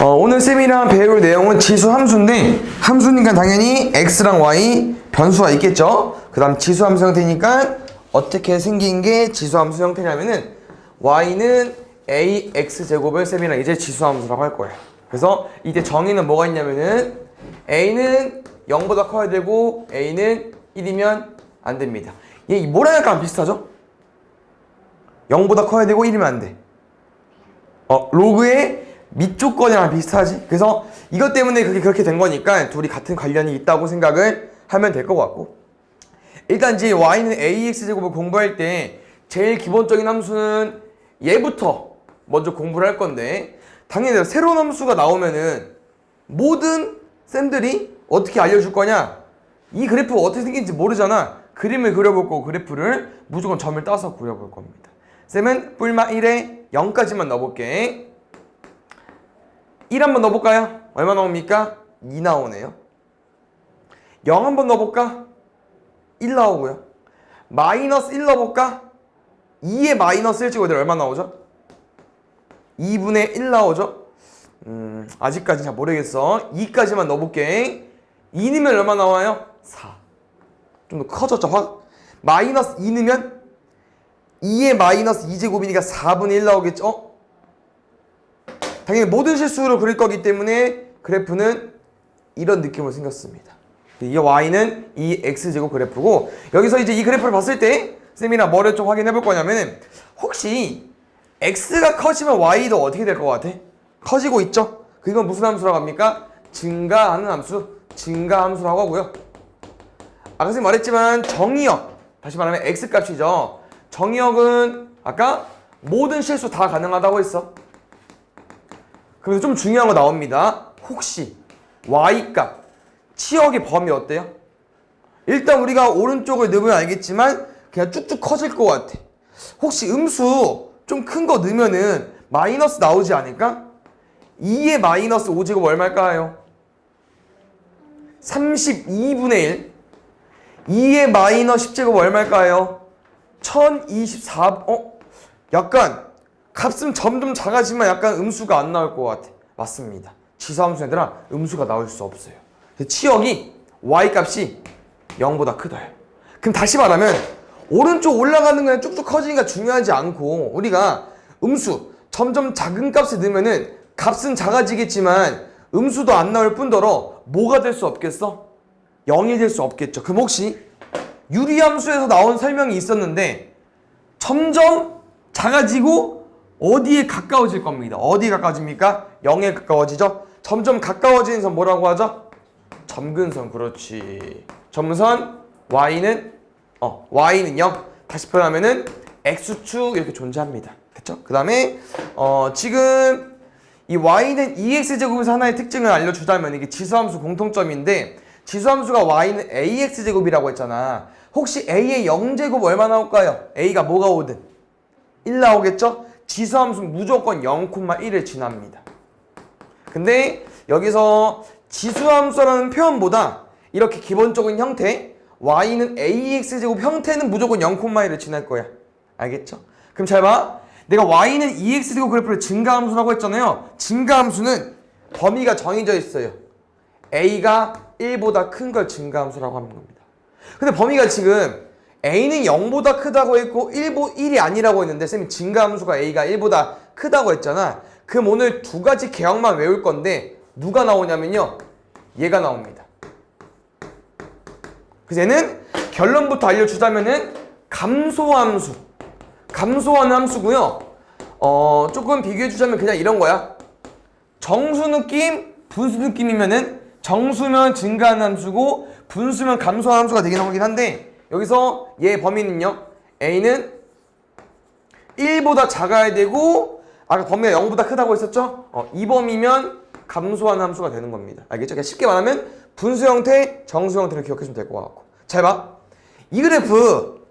오늘 쌤이랑 배울 내용은 지수 함수인데 함수니까 당연히 x랑 y 변수가 있겠죠. 그 다음 지수 함수 형태니까 어떻게 생긴 게 지수 함수 형태냐면은 y는 ax제곱을 쌤이랑 이제 지수 함수라고 할 거예요. 그래서 이때 정의는 뭐가 있냐면은 a는 0보다 커야 되고 a는 1이면 안 됩니다. 얘 뭐랑 약간 비슷하죠? 0보다 커야 되고 1이면 안 돼. 로그의 밑조건이랑 비슷하지? 그래서 이것 때문에 그렇게 된 거니까 둘이 같은 관련이 있다고 생각을 하면 될 것 같고, 일단 이제 y는 ax제곱을 공부할 때 제일 기본적인 함수는 얘부터 먼저 공부를 할 건데, 당연히 새로운 함수가 나오면은 모든 쌤들이 어떻게 알려줄 거냐? 이 그래프가 어떻게 생긴지 모르잖아. 그림을 그려볼 거고 그래프를 무조건 점을 따서 그려볼 겁니다. 쌤은 뿔마 1에 0까지만 넣어볼게. 1 한번 넣어볼까요? 얼마 나옵니까? 2 나오네요. 0 한번 넣어볼까? 1 나오고요. 마이너스 1 넣어볼까? 2에 마이너스 1 찍어야 얼마 나오죠? 2분의 1 나오죠? 아직까지 잘 모르겠어. 2까지만 넣어볼게. 2 넣으면 얼마 나와요? 4. 좀 더 커졌죠? 마이너스 2 넣으면 2에 마이너스 2제곱이니까 4분의 1 나오겠죠? 당연히 모든 실수로 그릴 거기 때문에 그래프는 이런 느낌으로 생겼습니다. 이 y는 이 x제곱 그래프고, 여기서 이제 이 그래프를 봤을 때 쌤이랑 뭐를 좀 확인해 볼 거냐면은, 혹시 x가 커지면 y도 어떻게 될 것 같아? 커지고 있죠? 그건 무슨 함수라고 합니까? 증가하는 함수, 증가함수라고 하고요. 아까 쌤 말했지만 정의역, 다시 말하면 x값이죠. 정의역은 아까 모든 실수 다 가능하다고 했어. 그래서 좀 중요한 거 나옵니다. 혹시 y값, 치역의 범위 어때요? 일단 우리가 오른쪽을 넣으면 알겠지만 그냥 쭉쭉 커질 것 같아. 혹시 음수 좀 큰 거 넣으면은 마이너스 나오지 않을까? 2의 마이너스 5제곱 얼마일까요? 32분의 1. 2의 마이너스 10제곱 얼마일까요? 1024. 약간 값은 점점 작아지만 약간 음수가 안 나올 것 같아. 맞습니다. 지수함수 얘들아, 음수가 나올 수 없어요. 치역이 y값이 0보다 크다요. 그럼 다시 말하면 오른쪽 올라가는 거는 쭉쭉 커지니까 중요하지 않고, 우리가 음수 점점 작은 값을 넣으면은 값은 작아지겠지만 음수도 안 나올 뿐더러 뭐가 될 수 없겠어? 0이 될 수 없겠죠. 그럼 혹시 유리함수에서 나온 설명이 있었는데 점점 작아지고 어디에 가까워질 겁니다. 어디에 가까워집니까? 0에 가까워지죠. 점점 가까워지는 선 뭐라고 하죠? 점근선. 그렇지. 점선 y는 0. 다시 표현하면은 x축 이렇게 존재합니다. 그쵸? 그 다음에 지금 이 y는 2x제곱에서 하나의 특징을 알려주자면, 이게 지수함수 공통점인데, 지수함수가 y는 ax제곱이라고 했잖아. 혹시 a의 0제곱 얼마 나올까요? a가 뭐가 오든 1 나오겠죠? 지수함수는 무조건 0,1을 지납니다. 근데 여기서 지수함수라는 표현보다 이렇게 기본적인 형태, y는 ax제곱 형태는 무조건 0,1을 지날 거야. 알겠죠? 그럼 잘 봐. 내가 y는 2x제곱 그래프를 증가함수라고 했잖아요. 증가함수는 범위가 정해져 있어요. a가 1보다 큰 걸 증가함수라고 하는 겁니다. 근데 범위가 지금 a는 0보다 크다고 했고 1이 아니라고 했는데, 쌤이 증가함수가 a가 1보다 크다고 했잖아. 그럼 오늘 두 가지 개혁만 외울 건데 누가 나오냐면요, 얘가 나옵니다. 그래서 얘는 결론부터 알려주자면은 감소함수, 감소하는 함수고요. 조금 비교해주자면 그냥 이런 거야. 정수 느낌, 분수 느낌이면은 정수면 증가하는 함수고 분수면 감소하는 함수가 되긴 하긴 한데, 여기서 얘 범위는요, a는 1보다 작아야 되고, 아까 범위가 0보다 크다고 했었죠? 이 범위면 감소하는 함수가 되는 겁니다. 알겠죠? 그냥 쉽게 말하면 분수 형태, 정수 형태를 기억해주면 될 것 같고. 잘 봐. 이 그래프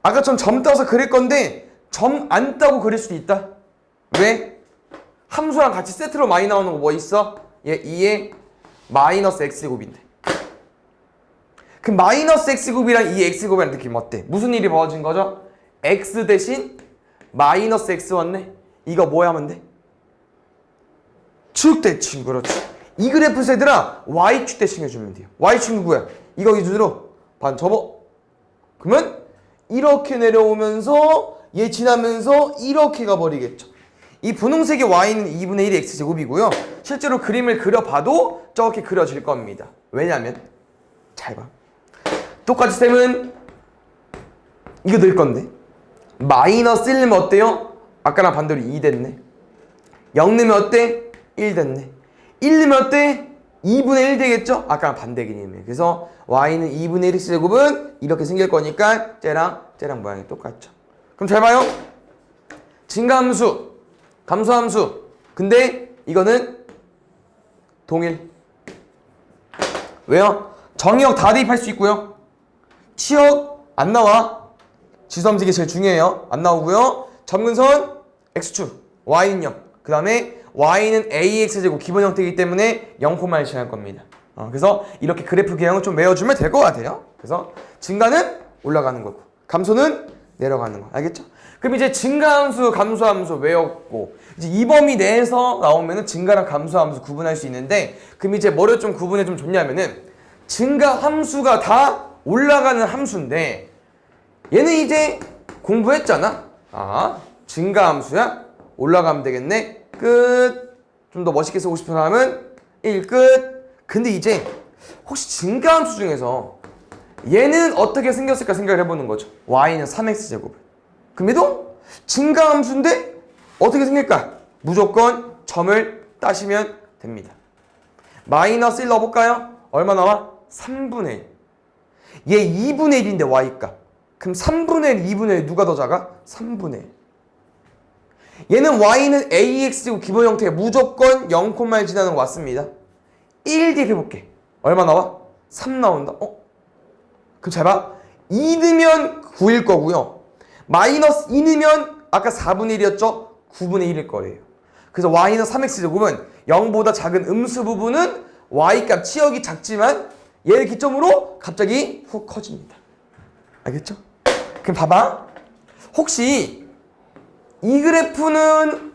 아까처럼 점 따서 그릴 건데 점 안 따고 그릴 수도 있다. 왜? 함수랑 같이 세트로 많이 나오는 거 뭐 있어? 얘 2의 마이너스 x제곱인데. 그럼 마이너스 x제곱이랑 2 x제곱이랑 느낌 어때? 무슨 일이 벌어진 거죠? x 대신 마이너스 x 왔네? 이거 뭐 하면 돼? 축대칭. 그렇지. 이 그래프에서 얘들아 y축대칭 해주면 돼요. y축 누구야? 이거 기준으로 반 접어. 그러면 이렇게 내려오면서 얘 지나면서 이렇게 가버리겠죠. 이 분홍색의 y는 2분의 1의 x제곱이고요. 실제로 그림을 그려봐도 저렇게 그려질 겁니다. 왜냐면 잘 봐. 똑같이 셈은 이거 늘 건데 마이너스 1 넣으면 어때요? 아까랑 반대로 2 됐네. 0 넣으면 어때? 1 됐네. 1 넣으면 어때? 2분의 1 되겠죠? 아까랑 반대 개념이에요. 그래서 y는 2분의 1 x제곱은 이렇게 생길 거니까 쟤랑 모양이 똑같죠. 그럼 잘 봐요. 증가함수, 감소함수. 근데 이거는 동일. 왜요? 정의역 다 대입할 수 있고요. 치역 안 나와. 지수함수 이게 제일 중요해요. 안 나오고요. 점근선 x축, y는 0. 그 다음에 y는 ax제곱 기본 형태이기 때문에 0,1 지날 겁니다. 그래서 이렇게 그래프 개형을 좀 외워주면 될 것 같아요. 그래서 증가는 올라가는 거고 감소는 내려가는 거. 알겠죠? 그럼 이제 증가함수, 감소함수 외웠고 이제 이 범위 내에서 나오면은 증가랑 감소함수 구분할 수 있는데 그럼 이제 뭐를 좀 구분해 좀 좋냐면은 증가함수가 다 올라가는 함수인데 얘는 이제 공부했잖아. 증가함수야? 올라가면 되겠네. 끝. 좀 더 멋있게 쓰고 싶은 사람은 1 끝. 근데 이제 혹시 증가함수 중에서 얘는 어떻게 생겼을까 생각을 해보는 거죠. y는 3x제곱. 그럼에도 증가함수인데 어떻게 생길까? 무조건 점을 따시면 됩니다. 마이너스 1 넣어볼까요? 얼마 나와? 3분의 1. 얘 2분의 1인데 y값. 그럼 3분의 1, 2분의 1 누가 더 작아? 3분의 1. 얘는 y는 ax제곱 기본 형태에 무조건 0,1 지나는 거 왔습니다. 1 대입해볼게. 얼마 나와? 3 나온다. 그럼 잘 봐. 2 넣으면 9일 거고요. 마이너스 2 넣으면 아까 4분의 1이었죠? 9분의 1일 거예요. 그래서 y는 3x제곱은 0보다 작은 음수 부분은 y값 치역이 작지만 얘를 기점으로 갑자기 훅 커집니다. 알겠죠? 그럼 봐봐. 혹시 이 그래프는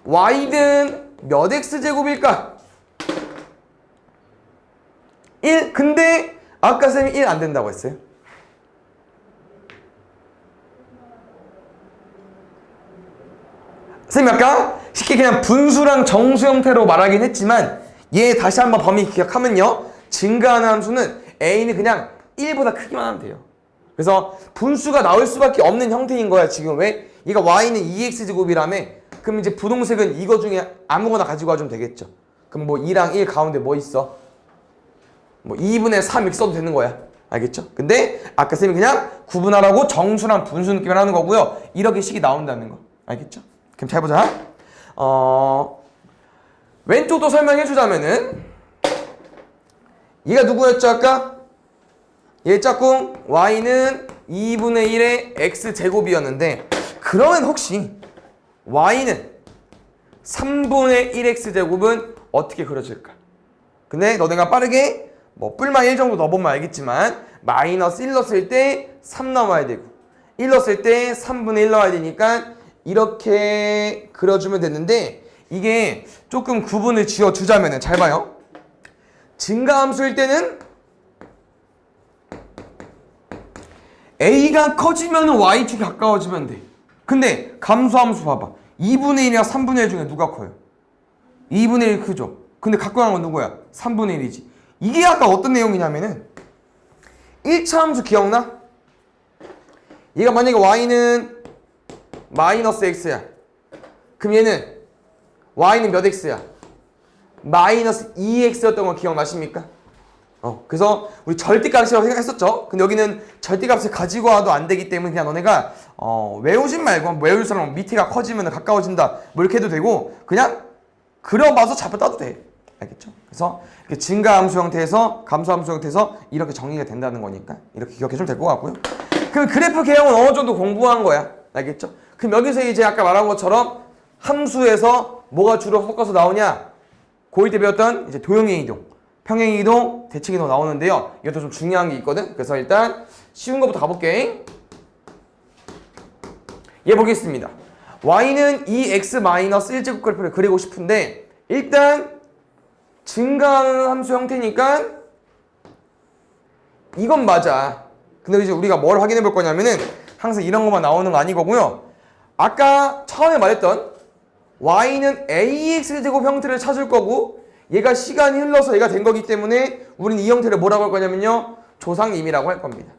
y는 몇 x제곱일까? 1. 근데 아까 쌤이 1 안 된다고 했어요. 쌤이 아까 쉽게 그냥 분수랑 정수 형태로 말하긴 했지만 얘 다시 한번 범위 기억하면요. 증가하는 함수는 a는 그냥 1보다 크기만 하면 돼요. 그래서 분수가 나올 수밖에 없는 형태인 거야. 지금 왜? 얘가 y는 2x제곱이라며. 그럼 이제 분홍색은 이거 중에 아무거나 가지고 와주면 되겠죠. 그럼 뭐 2랑 1 가운데 뭐 있어? 뭐 2분의 3 이렇게 써도 되는 거야. 알겠죠? 근데 아까 쌤이 그냥 구분하라고 정수랑 분수 느낌을 하는 거고요. 이렇게 식이 나온다는 거. 알겠죠? 그럼 잘 보자. 왼쪽도 설명해 주자면은 얘가 누구였죠 아까? 얘 짝꿍 y는 2분의 1의 x제곱이었는데 그러면 혹시 y는 3분의 1x제곱은 어떻게 그려질까? 근데 너네가 빠르게 뭐 뿔만 1 정도 넣어보면 알겠지만 마이너스 1 넣었을 때 3 나와야 되고 1 넣었을 때 3분의 1 넣어야 되니까 이렇게 그려주면 되는데 이게 조금 구분을 지어주자면 잘 봐요. 증가함수일 때는 a가 커지면 y축이 가까워지면 돼. 근데 감소함수 봐봐. 2분의 1이랑 3분의 1 중에 누가 커요? 2분의 1 크죠? 근데 가까운 건 누구야? 3분의 1이지. 이게 아까 어떤 내용이냐면은 1차 함수 기억나? 얘가 만약에 y는 마이너스 x야. 그럼 얘는 y는 몇 x야? 마이너스 2x였던 거 기억나십니까? 그래서 우리 절대값이라고 생각했었죠. 근데 여기는 절대값을 가지고 와도 안 되기 때문에 그냥 너네가 외우진 말고 외울 사람은 밑에가 커지면 가까워진다 뭐 이렇게 해도 되고 그냥 그려봐서 잡아 따도 돼. 알겠죠? 그래서 이렇게 증가함수 형태에서 감소함수 형태에서 이렇게 정리가 된다는 거니까 이렇게 기억해주면 될 것 같고요. 그럼 그래프 개형은 어느 정도 공부한 거야. 알겠죠? 그럼 여기서 이제 아까 말한 것처럼 함수에서 뭐가 주로 섞어서 나오냐? 고1 때 배웠던 이제 도형의 이동, 평행의 이동, 대칭 이동 나오는데요. 이것도 좀 중요한 게 있거든. 그래서 일단 쉬운 거부터 가볼게. 얘 보겠습니다. y는 2x-1제곱 그래프를 그리고 싶은데 일단 증가하는 함수 형태니까 이건 맞아. 근데 이제 우리가 뭘 확인해 볼 거냐면은 항상 이런 것만 나오는 거 아니고요. 아까 처음에 말했던 y는 ax제곱 형태를 찾을 거고 얘가 시간이 흘러서 얘가 된 거기 때문에 우리는 이 형태를 뭐라고 할 거냐면요. 조상임이라고 할 겁니다.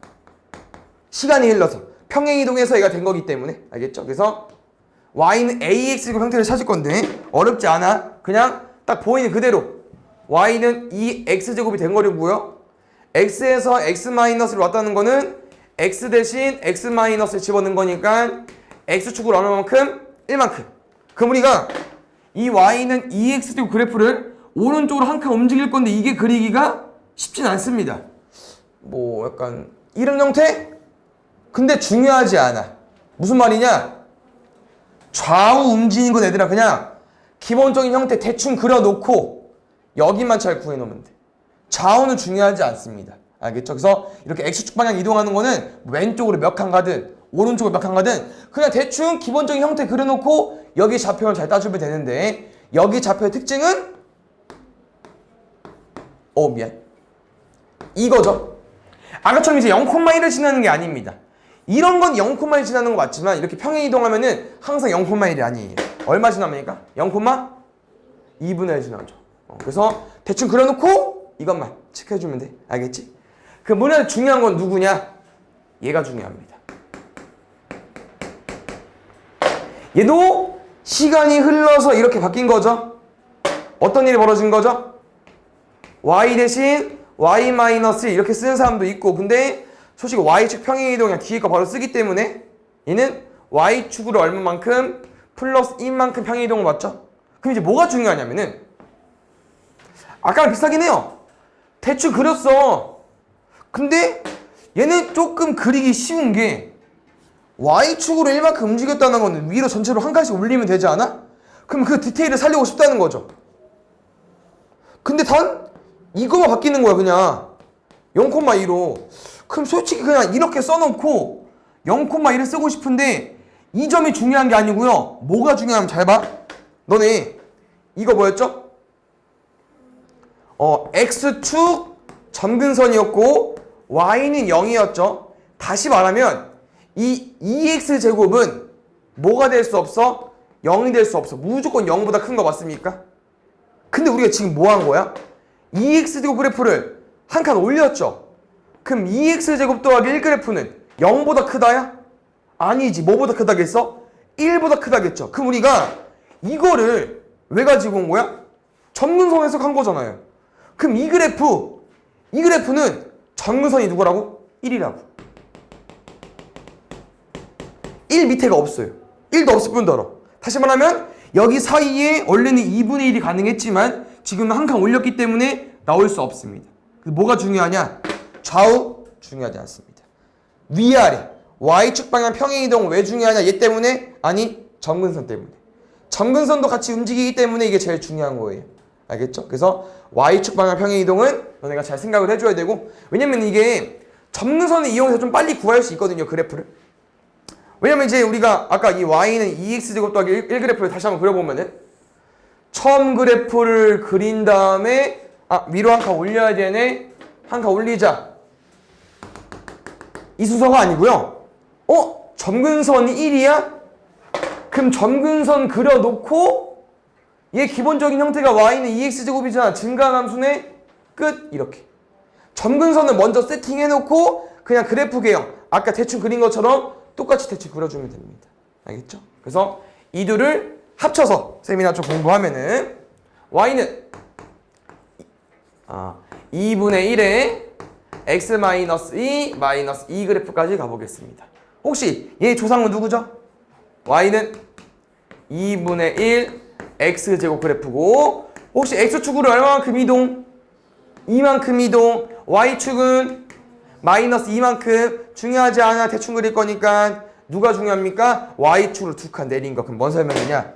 시간이 흘러서 평행이동해서 얘가 된 거기 때문에 알겠죠? 그래서 y는 ax제곱 형태를 찾을 건데 어렵지 않아. 그냥 딱 보이는 그대로 y는 2x제곱이 된 거고요. x에서 x-를 왔다는 거는 x 대신 x-를 집어넣은 거니까 x축으로 얼마만큼? 1만큼. 그럼 우리가 이 y는 2x제곱 그래프를 오른쪽으로 한 칸 움직일 건데 이게 그리기가 쉽진 않습니다. 뭐 약간 이런 형태? 근데 중요하지 않아. 무슨 말이냐? 좌우 움직이는 건 얘들아 그냥 기본적인 형태 대충 그려놓고 여기만 잘 구해놓으면 돼. 좌우는 중요하지 않습니다. 알겠죠? 그래서 이렇게 x축 방향 이동하는 거는 왼쪽으로 몇 칸 가든 오른쪽으로 몇 칸 가든 그냥 대충 기본적인 형태 그려놓고 여기 좌표를 잘 따주면 되는데 여기 좌표의 특징은 미안. 이거죠. 아까처럼 이제 0,1을 지나는 게 아닙니다. 이런 건 0,1 지나는 거 맞지만 이렇게 평행 이동하면은 항상 0,1이 아니에요. 얼마 지납니까? 0,2분의 1 지나죠. 그래서 대충 그려놓고 이것만 체크해주면 돼. 알겠지? 그 뭐냐 중요한 건 누구냐? 얘가 중요합니다. 얘도 시간이 흘러서 이렇게 바뀐 거죠. 어떤 일이 벌어진 거죠? y 대신 y-1 이렇게 쓰는 사람도 있고 근데 솔직히 y축 평행이동 그냥 뒤에 거 바로 쓰기 때문에 얘는 y축으로 얼마만큼 플러스 1만큼 평행이동을 맞죠? 그럼 이제 뭐가 중요하냐면은 아까랑 비슷하긴 해요. 대충 그렸어. 근데 얘는 조금 그리기 쉬운 게 y축으로 1만큼 움직였다는 건 위로 전체로 한 칸씩 올리면 되지 않아? 그럼 그 디테일을 살리고 싶다는 거죠. 근데 단 이거만 바뀌는 거야 그냥 0,2로. 그럼 솔직히 그냥 이렇게 써놓고 0,1을 쓰고 싶은데 이 점이 중요한 게 아니고요. 뭐가 중요하면 잘 봐. 너네 이거 뭐였죠? x축 점근선이었고 y는 0이었죠. 다시 말하면 이 2x제곱은 뭐가 될 수 없어? 0이 될 수 없어. 무조건 0보다 큰 거 맞습니까? 근데 우리가 지금 뭐 한 거야? 2x제곱 그래프를 한 칸 올렸죠. 그럼 2x제곱 더하기 1그래프는 0보다 크다야? 아니지. 뭐보다 크다겠어? 1보다 크다겠죠. 그럼 우리가 이거를 왜 가지고 온 거야? 점근선 해석한 거잖아요. 그럼 이 그래프는 점근선이 누구라고? 1이라고. 1 밑에가 없어요. 1도 없을 뿐더러. 다시 말하면 여기 사이에 원래는 2분의 1이 가능했지만 지금은 한 칸 올렸기 때문에 나올 수 없습니다. 뭐가 중요하냐? 좌우 중요하지 않습니다. 위아래 y축 방향 평행이동 왜 중요하냐? 얘 때문에? 아니 점근선 때문에. 점근선도 같이 움직이기 때문에 이게 제일 중요한 거예요. 알겠죠? 그래서 y축 방향 평행이동은 너네가 잘 생각을 해줘야 되고 왜냐면 이게 점근선을 이용해서 좀 빨리 구할 수 있거든요. 그래프를. 왜냐면 이제 우리가 아까 이 y는 2x제곱 더하기 1그래프를 다시 한번 그려보면은 처음 그래프를 그린 다음에 위로 한 칸 올려야 되네. 한 칸 올리자. 이 순서가 아니고요. 점근선이 1이야? 그럼 점근선 그려놓고 얘 기본적인 형태가 y는 2x제곱이잖아. 증가한 함수네. 끝. 이렇게. 점근선을 먼저 세팅해놓고 그냥 그래프 개형. 아까 대충 그린 것처럼 똑같이 대충 그려주면 됩니다. 알겠죠? 그래서 이 둘을 합쳐서 세미나 좀 공부하면은 y는 2분의 1에 x-2 마이너스 2 그래프까지 가보겠습니다. 혹시 얘 조상은 누구죠? y는 2분의 1 x제곱 그래프고 혹시 x축으로 얼마만큼 이동? 2만큼 이동. y축은 마이너스 2만큼. 중요하지 않아. 대충 그릴 거니까 누가 중요합니까? y축으로 두 칸 내린 거. 그럼 뭔 설명이냐?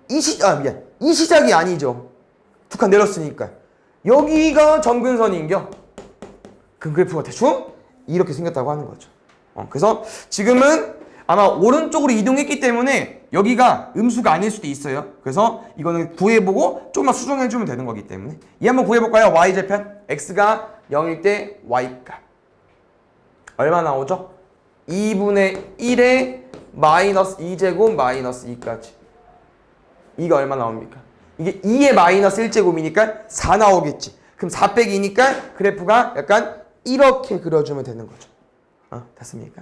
이 시작이 아니죠. 두 칸 내렸으니까 여기가 점근선인겨. 그 그래프가 대충 이렇게 생겼다고 하는 거죠. 그래서 지금은 아마 오른쪽으로 이동했기 때문에 여기가 음수가 아닐 수도 있어요. 그래서 이거는 구해보고 조금만 수정해주면 되는 거기 때문에 이 한번 구해볼까요? y제편 x가 0일 때 y값 얼마 나오죠? 2분의 1에 마이너스 2제곱 마이너스 2까지 이게 얼마 나옵니까? 이게 2의 마이너스 1제곱이니까 4 나오겠지. 그럼 4 빼기 2니까 그래프가 약간 이렇게 그려주면 되는 거죠. 됐습니까?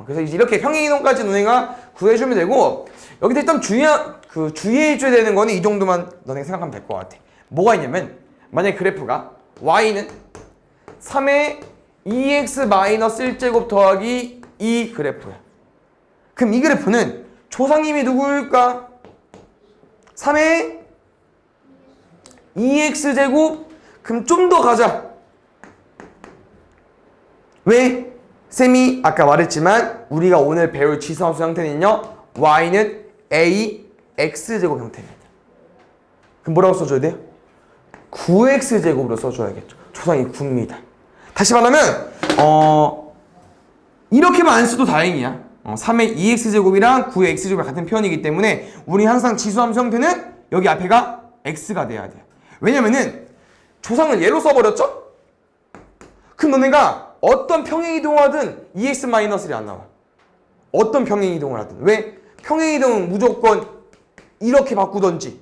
그래서 이제 이렇게 평행이동까지 너네가 구해주면 되고 여기서 일단 주의해줘야 되는 거는 이 정도만 너네가 생각하면 될 것 같아. 뭐가 있냐면 만약에 그래프가 y는 3의 2x-1제곱 더하기 2 그래프야. 그럼 이 그래프는 조상님이 누구일까? 3의 2x제곱. 그럼 좀 더 가자. 왜? 쌤이 아까 말했지만 우리가 오늘 배울 지수함수 형태는요 y는 a x제곱 형태입니다. 그럼 뭐라고 써줘야 돼요? 9x제곱으로 써줘야겠죠. 조상이 9입니다. 다시 말하면 이렇게만 안 써도 다행이야. 3의 2x제곱이랑 9의 x제곱이 같은 표현이기 때문에 우리 항상 지수함수 형태는 여기 앞에가 x가 돼야 돼요. 왜냐면은 조상을 얘로 써버렸죠? 그럼 너네가 어떤 평행이동하든 2x-1이 안 나와. 어떤 평행이동을 하든. 왜? 평행이동은 무조건 이렇게 바꾸던지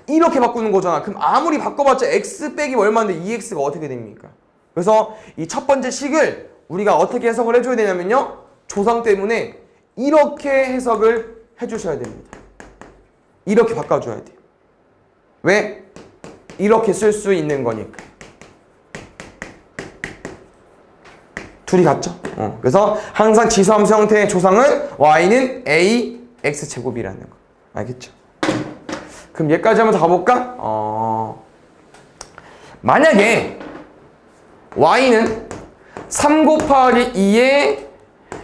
이렇게 바꾸는 거잖아. 그럼 아무리 바꿔봤자 x 빼기 얼마인데 2x가 어떻게 됩니까? 그래서 이 첫 번째 식을 우리가 어떻게 해석을 해줘야 되냐면요 조상 때문에 이렇게 해석을 해주셔야 됩니다. 이렇게 바꿔줘야 돼요. 왜? 이렇게 쓸 수 있는 거니까. 둘이 같죠? 그래서 항상 지수함수 형태의 조상은 y는 a x제곱이라는 거. 알겠죠? 그럼 얘까지 한번 더 가볼까? 만약에 y는 3 곱하기 2의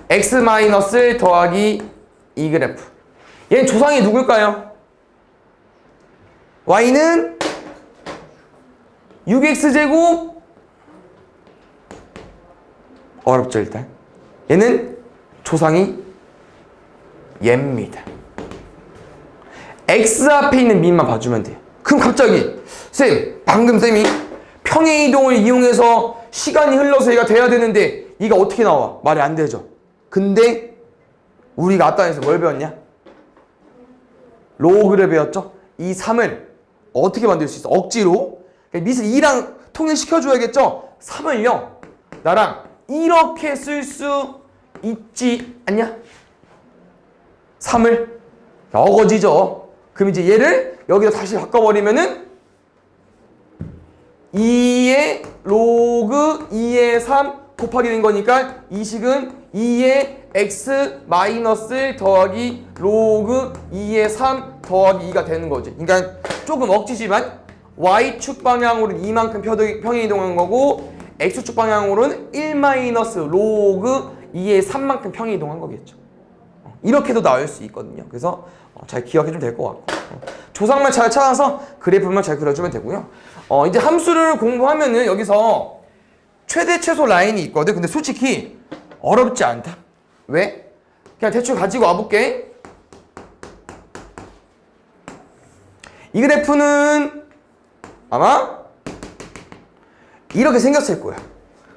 x- 더하기 2 그래프. 얘는 조상이 누굴까요? y는 6x제곱. 어렵죠 일단. 얘는 조상이 얘입니다. x 앞에 있는 밑만 봐주면 돼요. 그럼 갑자기 쌤 방금 쌤이 평행이동을 이용해서 시간이 흘러서 얘가 돼야 되는데 얘가 어떻게 나와? 말이 안 되죠. 근데 우리가 앞단에서 뭘 배웠냐? 로그를 배웠죠? 이 3을 어떻게 만들 수 있어? 억지로 밑을 2랑 통일시켜줘야겠죠? 3을요 나랑 이렇게 쓸 수 있지 않냐? 3을 어거지죠. 그럼 이제 얘를 여기다 다시 바꿔버리면은 2의 로그 2의 3 곱하기 된 거니까 이 식은 2의 x 마이너스 더하기 로그 2의 3 더하기 2가 되는 거지. 그러니까 조금 억지지만 y축 방향으로는 이만큼 평행이동한 거고 x축 방향으로는 1 마이너스 로그 2의 3만큼 평행이동한 거겠죠. 이렇게도 나올 수 있거든요. 그래서 잘 기억해주면 될 것 같고 조상만 잘 찾아서 그래프만 잘 그려주면 되고요. 이제 함수를 공부하면은 여기서 최대 최소 라인이 있거든. 근데 솔직히 어렵지 않다. 왜? 그냥 대충 가지고 와볼게. 이 그래프는 아마 이렇게 생겼을 거야.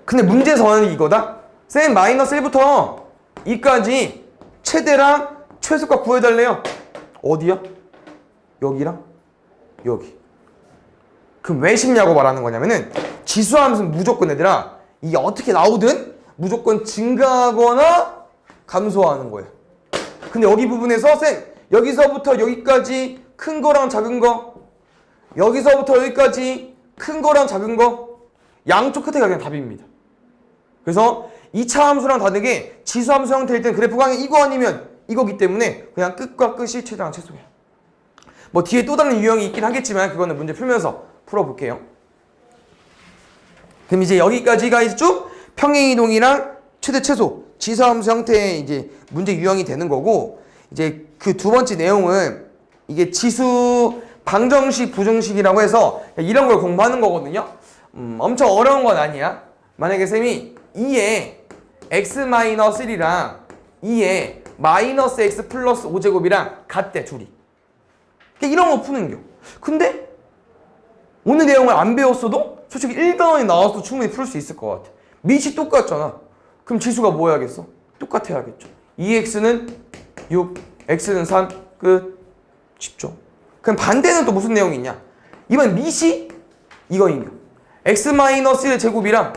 근데 문제서는 이거다. 쌤 마이너스 1부터 2까지 최대랑 최소값 구해달래요. 어디야? 여기랑 여기. 그럼 왜 쉽냐고 말하는 거냐면은 지수함수는 무조건 얘들아 이게 어떻게 나오든 무조건 증가하거나 감소하는 거야. 근데 여기 부분에서 쌤 여기서부터 여기까지 큰 거랑 작은 거, 여기서부터 여기까지 큰 거랑 작은 거 양쪽 끝에가 그냥 답입니다. 그래서 2차 함수랑 다르게 지수함수 형태일 때는 그래프가 이거 아니면 이거기 때문에 그냥 끝과 끝이 최대랑 최소야. 뭐 뒤에 또 다른 유형이 있긴 하겠지만 그거는 문제 풀면서 풀어볼게요. 그럼 이제 여기까지가 이제 쭉 평행이동이랑 최대 최소 지수함수 형태의 이제 문제 유형이 되는 거고 이제 그 두 번째 내용은 이게 지수 방정식 부정식이라고 해서 이런 걸 공부하는 거거든요. 엄청 어려운 건 아니야. 만약에 쌤이 2에 x-1이랑 2에 마이너스 x 플러스 5제곱이랑 같대 둘이. 이런 거 푸는 겨. 근데 오늘 내용을 안 배웠어도 솔직히 1단원이 나와서 충분히 풀 수 있을 것 같아. 밑이 똑같잖아. 그럼 지수가 뭐 해야겠어? 똑같아야겠죠. 2x는 6, x는 3, 끝. 쉽죠. 그럼 반대는 또 무슨 내용이 있냐? 이번 밑이 이거인 겨. x-1의 제곱이랑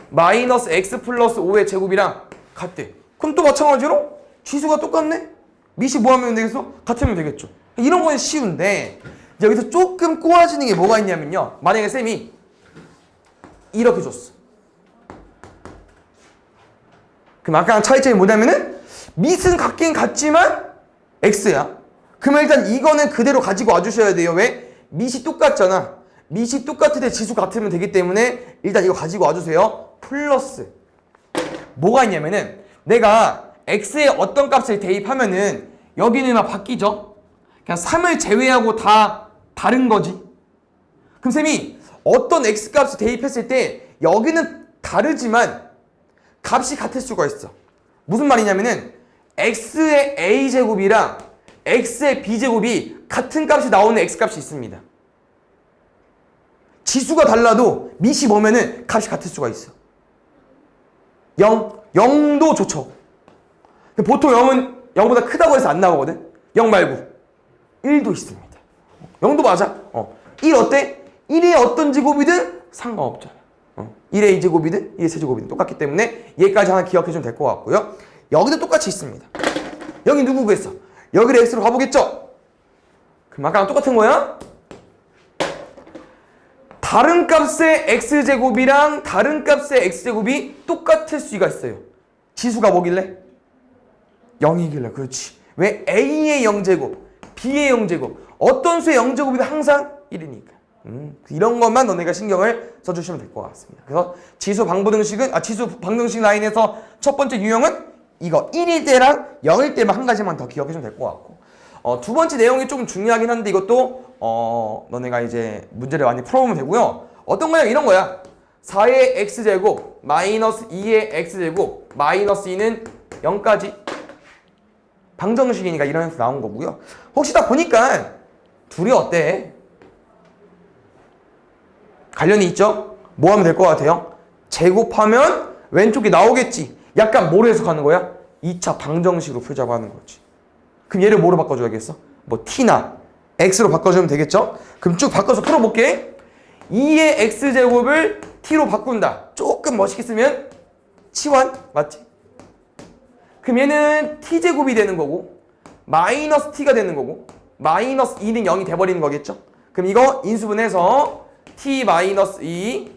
마이너스 x 플러스 5의 제곱이랑 같대. 그럼 또 마찬가지로 지수가 똑같네? 밑이 뭐 하면 되겠어? 같으면 되겠죠. 이런 건 쉬운데 여기서 조금 꼬아지는 게 뭐가 있냐면요. 만약에 쌤이 이렇게 줬어. 그럼 아까랑 차이점이 뭐냐면은 밑은 같긴 같지만 x야. 그러면 일단 이거는 그대로 가지고 와주셔야 돼요. 왜? 밑이 똑같잖아. 밑이 똑같을 때 지수 같으면 되기 때문에 일단 이거 가지고 와주세요. 플러스 뭐가 있냐면은 내가 x의 어떤 값을 대입하면은 여기는 막 바뀌죠. 그냥 3을 제외하고 다 다른 거지. 그럼 쌤이 어떤 x 값을 대입했을 때 여기는 다르지만 값이 같을 수가 있어. 무슨 말이냐면은 x의 a제곱이랑 x의 b제곱이 같은 값이 나오는 x값이 있습니다. 지수가 달라도 밑이 뭐면은 값이 같을 수가 있어. 0, 0도 좋죠. 보통 0은 0보다 크다고 해서 안 나오거든. 0 말고 1도 있습니다. 0도 맞아. 1 어때? 1의 어떤 제곱이든 상관없잖아. 1의 2제곱이든 1의 세제곱이든 똑같기 때문에 얘까지 하나 기억해주면 될 것 같고요. 여기도 똑같이 있습니다. 여기 누구 구했어? 여기를 x로 가보겠죠? 그럼 아까랑 똑같은 거야? 다른 값의 x제곱이랑 다른 값의 x제곱이 똑같을 수가 있어요. 지수가 뭐길래? 0이길래. 그렇지. 왜? a의 0제곱, b의 0제곱. 어떤 수의 0제곱이든 항상 1이니까. 이런 것만 너네가 신경을 써주시면 될 것 같습니다. 그래서 지수 방정식은 지수 방정식 라인에서 첫 번째 유형은 이거 1일 때랑 0일 때만 한 가지만 더 기억해주면 될 것 같고, 두 번째 내용이 조금 중요하긴 한데 이것도 너네가 이제 문제를 많이 풀어보면 되고요. 어떤 거냐? 이런 거야. 4의 x제곱 마이너스 2의 x제곱 마이너스 2는 0까지 방정식이니까 이런 식으로 나온 거고요. 혹시 다 보니까 둘이 어때? 관련이 있죠? 뭐 하면 될 것 같아요? 제곱하면 왼쪽이 나오겠지. 약간 뭐로 해석하는 거야? 2차 방정식으로 풀자고 하는 거지. 그럼 얘를 뭐로 바꿔줘야겠어? 뭐 t나 x로 바꿔주면 되겠죠? 그럼 쭉 바꿔서 풀어볼게. 2의 x제곱을 t로 바꾼다. 조금 멋있게 쓰면 치환 맞지? 그럼 얘는 t제곱이 되는 거고 마이너스 t가 되는 거고 마이너스 2는 0이 돼버리는 거겠죠? 그럼 이거 인수분해서 t 마이너스 2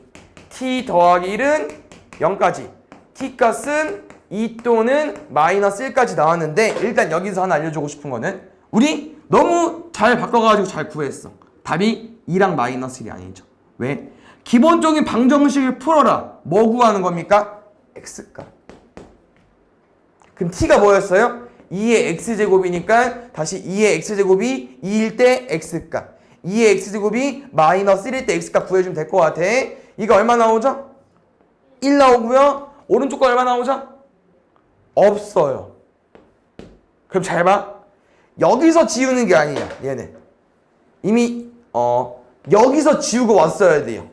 t 더하기 1은 0까지 t 값은 2 또는 마이너스 1까지 나왔는데, 일단 여기서 하나 알려주고 싶은 거는 우리 너무 잘 바꿔가지고 잘 구했어. 답이 2랑 마이너스 1이 아니죠. 왜? 기본적인 방정식을 풀어라. 뭐 구하는 겁니까? x값. 그럼 t가 뭐였어요? 2의 x제곱이니까 다시 2의 x제곱이 2일 때 x값, 2의 x제곱이 마이너스 1일 때 x값 구해주면 될 것 같아. 이거 얼마 나오죠? 1 나오고요. 오른쪽 거 얼마 나오죠? 없어요. 그럼 잘 봐. 여기서 지우는 게 아니야. 얘는 이미 여기서 지우고 왔어야 돼요.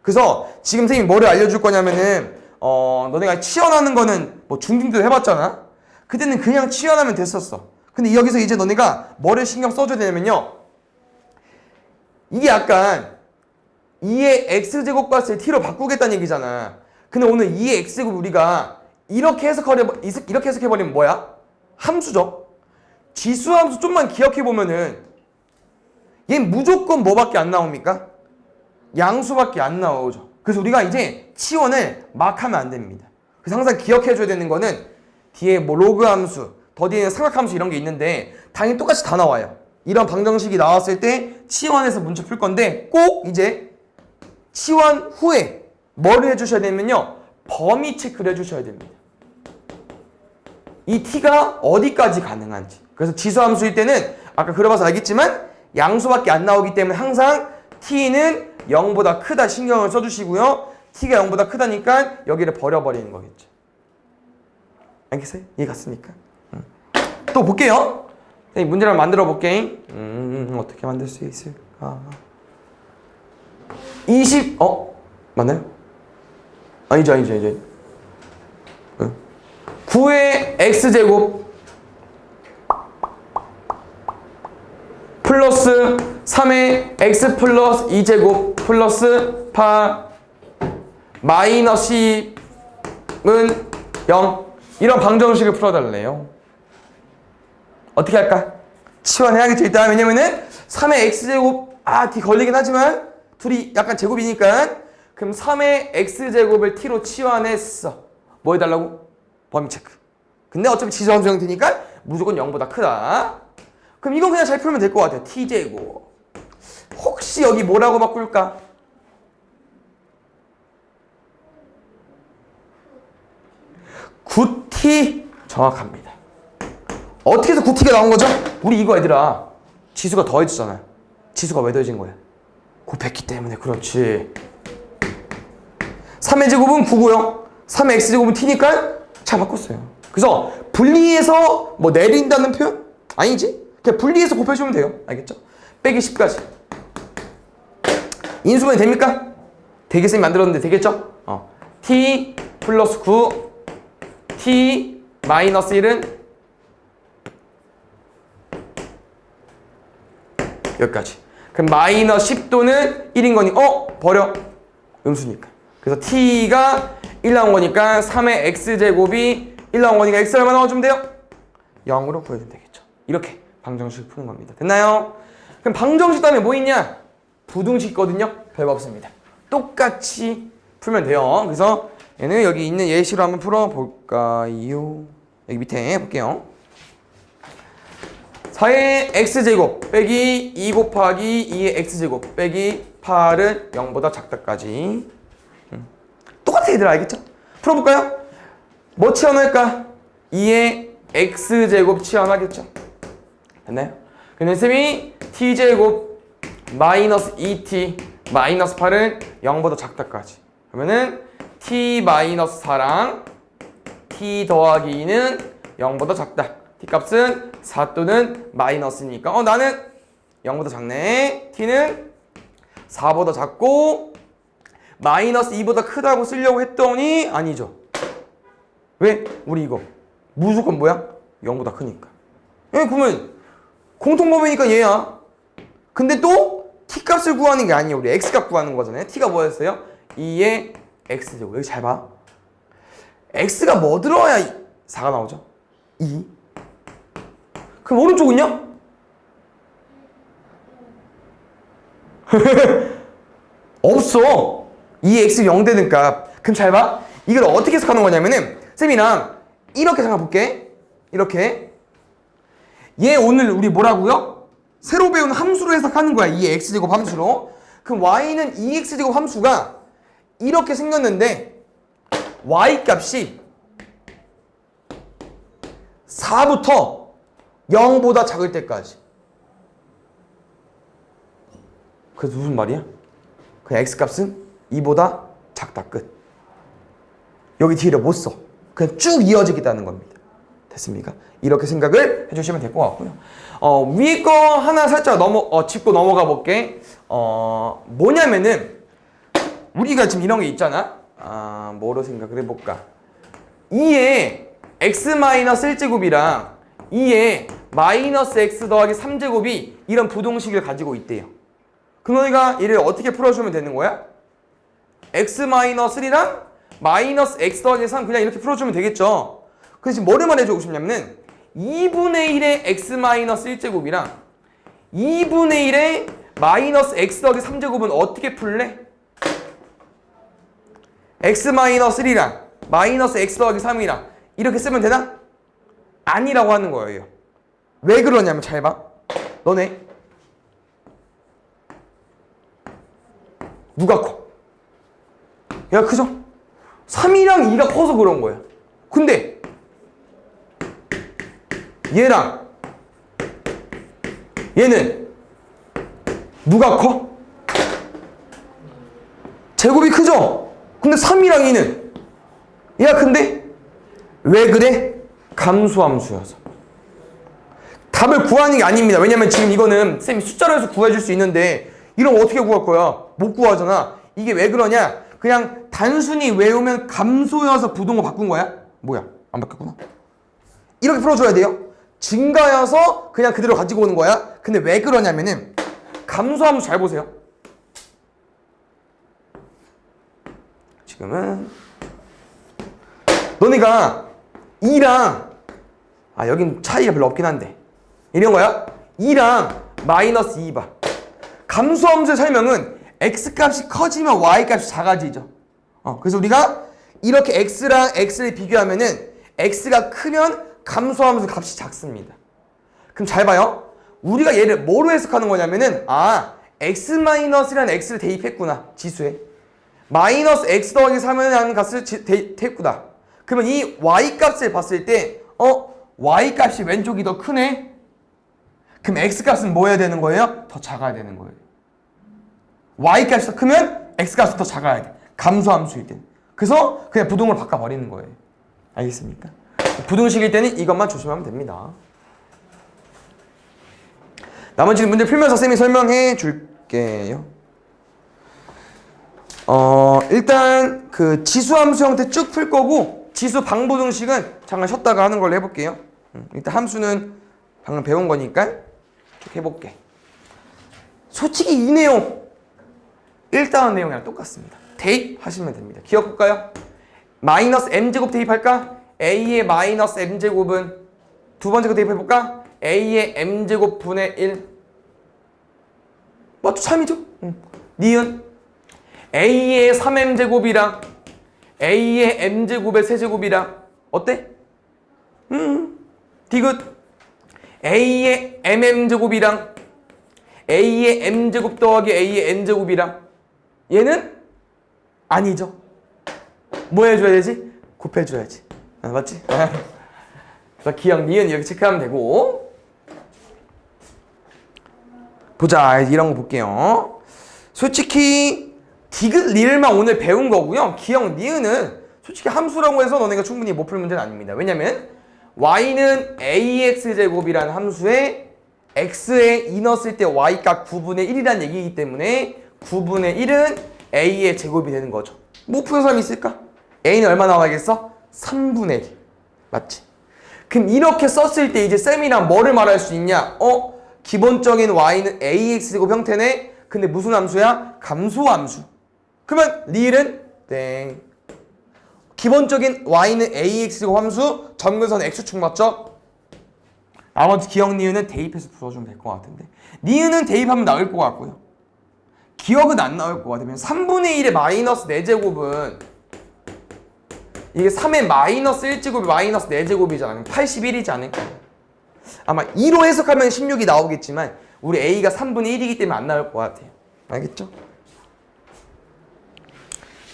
그래서 지금 선생님이 뭐를 알려줄 거냐면은 너네가 치환하는 거는 뭐 중딩 때도 해봤잖아. 그때는 그냥 치환하면 됐었어. 근데 여기서 이제 너네가 뭐를 신경 써줘야 되냐면요, 이게 약간 2의 x제곱값을 t로 바꾸겠다는 얘기잖아. 근데 오늘 2의 x제곱 우리가 이렇게 해석해버리면 뭐야? 함수죠. 지수함수 좀만 기억해보면은 얘는 무조건 뭐밖에 안 나옵니까? 양수밖에 안 나오죠. 그래서 우리가 이제 치원을 막 하면 안 됩니다. 그래서 항상 기억해줘야 되는 거는 뒤에 뭐 로그 함수, 더 뒤에는 삼각함수 이런 게 있는데 당연히 똑같이 다 나와요. 이런 방정식이 나왔을 때 치환해서 문제 풀 건데 꼭 이제 치환 후에 뭐를 해주셔야 되냐면요, 범위 체크를 해주셔야 됩니다. 이 t가 어디까지 가능한지. 그래서 지수함수일 때는 아까 그려봐서 알겠지만 양수밖에 안 나오기 때문에 항상 t는 0보다 크다 신경을 써주시고요. t가 0보다 크다니까 여기를 버려버리는 거겠죠. 알겠어요? 이해 갔습니까? 또 볼게요. 문제를 한번 만들어 볼게. 어떻게 만들 수 있을까? 20 맞나요? 아니죠. 9의 x제곱 플러스 3의 x 플러스 2제곱 플러스 8 마이너스 10은 0 이런 방정식을 풀어달래요. 어떻게 할까? 치환해야겠죠. 일단 왜냐면은 3의 x제곱 d 걸리긴 하지만 둘이 약간 제곱이니까 그럼 3의 x제곱을 t로 치환했어. 뭐 해달라고? 범위 체크. 근데 어차피 지수함수 형태니까 무조건 0보다 크다. 그럼 이건 그냥 잘 풀면 될 것 같아요. t제곱. 혹시 여기 뭐라고 바꿀까? 9t 정확합니다. 어떻게 해서 9t가 나온 거죠? 우리 이거 얘들아 지수가 더해지잖아. 지수가 왜 더해진 거야? 곱했기 때문에. 그렇지. 3의 제곱은 9고요 3의 x제곱은 t니까 잘 바꿨어요. 그래서 분리해서 뭐 내린다는 표현? 아니지. 그냥 분리해서 곱해주면 돼요. 알겠죠? 빼기 10까지 인수분해 됩니까? 되겠으면 만들었는데 되겠죠? t 플러스 9 t 마이너스 1은 여기까지. 그럼 마이너스 10도는 1인 거니 버려. 음수니까. 그래서 t가 1 나온 거니까 3의 x제곱이 1 나온 거니까 x 얼마 넣어주면 돼요? 0으로 구해주면 되겠죠. 이렇게 방정식을 푸는 겁니다. 됐나요? 그럼 방정식 다음에 뭐 있냐? 부등식 있거든요. 별거 없습니다. 똑같이 풀면 돼요. 그래서 얘는 여기 있는 예시로 한번 풀어볼까요? 여기 밑에 볼게요. 4의 x제곱 빼기 2 곱하기 2의 x제곱 빼기 8은 0보다 작다까지. 똑같아 얘들아. 알겠죠? 풀어볼까요? 뭐 치환할까? 2의 x제곱 치환하겠죠? 됐나요? 그럼 쌤이 t제곱 마이너스 2t 마이너스 8은 0보다 작다까지. 그러면은 t 마이너스 4랑 t 더하기 2는 0보다 작다. t 값은 4 또는 마이너스니까 나는 0보다 작네. t는 4보다 작고 마이너스 2보다 크다고 쓰려고 했더니 아니죠. 왜? 우리 이거 무조건 뭐야? 0보다 크니까. 그러면 공통범위니까 얘야. 근데 또 t값을 구하는 게 아니에요. 우리 x값 구하는 거잖아요. t가 뭐였어요? 2의 x제곱. 여기 잘 봐. x가 뭐 들어야 4가 나오죠? 2. 그럼 오른쪽은요? 없어. 2x 0 되는 값. 그럼 잘 봐. 이걸 어떻게 해석하는 거냐면은 쌤이랑 이렇게 생각해볼게. 이렇게. 얘 오늘 우리 뭐라고요? 새로 배운 함수로 해석하는 거야. 2x제곱 함수로. 그럼 y는 2x제곱 함수가 이렇게 생겼는데 y값이 4부터 0보다 작을 때까지. 그래서 무슨 말이야? 그냥 x값은 2보다 작다. 끝. 여기 뒤를 못 써. 그냥 쭉 이어지겠다는 겁니다. 됐습니까? 이렇게 생각을 해주시면 될 것 같고요. 위에 거 하나 살짝 짚고 넘어가 볼게. 뭐냐면은 우리가 지금 이런 게 있잖아. 뭐로 생각을 해볼까? 2의 x-1제곱이랑 2의 마이너스 x 더하기 3제곱이 이런 부동식을 가지고 있대요. 그럼 너희가 이를 어떻게 풀어주면 되는 거야? x-1이랑 마이너스 x 더하기 3 그냥 이렇게 풀어주면 되겠죠. 그래서 지금 뭐를 말해주고 싶냐면은 2분의 1의 x-1제곱이랑 2분의 1의 마이너스 x 더하기 3제곱은 어떻게 풀래? x-1이랑 마이너스 x 더하기 3이랑 이렇게 쓰면 되나? 아니라고 하는 거예요. 왜 그러냐면 잘 봐. 너네 누가 커? 얘가 크죠? 3이랑 2가 커서 그런 거야. 근데 얘랑 얘는 누가 커? 제곱이 크죠? 근데 3이랑 2는 얘가 큰데? 왜 그래? 감소함수여서. 답을 구하는 게 아닙니다. 왜냐면 지금 이거는 쌤이 숫자로 해서 구해줄 수 있는데 이런 거 어떻게 구할 거야? 못 구하잖아. 이게 왜 그러냐? 그냥 단순히 외우면 감소여서 부동어 바꾼 거야? 뭐야? 안 바뀌었구나. 이렇게 풀어줘야 돼요. 증가여서 그냥 그대로 가지고 오는 거야. 근데 왜 그러냐면은 감소함수 잘 보세요. 지금은 너네가 2랑 여긴 차이가 별로 없긴 한데 이런 거야. 2랑 마이너스 2 봐. 감소함수의 설명은 x값이 커지면 y값이 작아지죠. 그래서 우리가 이렇게 x랑 x를 비교하면은 x가 크면 감소함수 값이 작습니다. 그럼 잘 봐요. 우리가 얘를 뭐로 해석하는 거냐면은 x-라는 x를 대입했구나. 지수에. 마이너스 x 더하기 3이라는 값을 대입했구나. 그러면 이 y값을 봤을 때 y값이 왼쪽이 더 크네? 그럼 x값은 뭐 해야 되는 거예요? 더 작아야 되는 거예요. y값이 더 크면 x값은 더 작아야 돼. 감소함수일 때. 그래서 그냥 부동을 바꿔버리는 거예요. 알겠습니까? 부등식일 때는 이것만 조심하면 됩니다. 나머지 문제 풀면서 쌤이 설명해 줄게요. 일단 그 지수함수 형태 쭉 풀 거고 지수 방부등식은 잠깐 쉬었다가 하는 걸로 해볼게요. 일단 함수는 방금 배운 거니까 쭉 해볼게. 솔직히 이 내용 1단원 내용이랑 똑같습니다. 대입하시면 됩니다. 기억할까요? 마이너스 m제곱 대입할까? a의 마이너스 m제곱은 두 번째 거 대입해볼까? a의 m제곱 분의 1 맞죠? 참이죠? 니은 a의 3m제곱이랑 a의 m제곱의 세제곱이랑 어때? 디귿 a의 mm제곱이랑 a의 m제곱 더하기 a의 n제곱이랑 얘는 아니죠. 뭐 해줘야 되지? 곱해줘야지. 맞지? 그래서 기억, 니은 이렇게 체크하면 되고 보자. 이런 거 볼게요. 솔직히 디귿, 리을만 오늘 배운 거고요. 기억, 니은은 솔직히 함수라고 해서 너네가 충분히 못 풀 문제는 아닙니다. 왜냐면 y는 ax제곱이라는 함수에 x에 2 넣었을 때 y값 9분의 1이라는 얘기이기 때문에 9분의 1은 a의 제곱이 되는 거죠. 못 푸는 사람이 있을까? a는 얼마 나와야겠어? 3분의 1. 맞지? 그럼 이렇게 썼을 때 이제 쌤이랑 뭐를 말할 수 있냐? 기본적인 y는 ax제곱 형태네. 근데 무슨 함수야? 감소함수. 그러면 리을은 땡. 기본적인 y는 ax제곱 함수, 점근선 x축 맞죠? 나머지 기억 니은은 대입해서 풀어주면 될 것 같은데 니은은 대입하면 나올 것 같고요. 기억은 안 나올 것 같으면 3분의 1의 마이너스 4제곱은 이게 3의 마이너스 1제곱이 마이너스 4제곱이잖아요. 81이지 않을까요? 아마 2로 해석하면 16이 나오겠지만 우리 A가 3분의 1이기 때문에 안 나올 것 같아요. 알겠죠?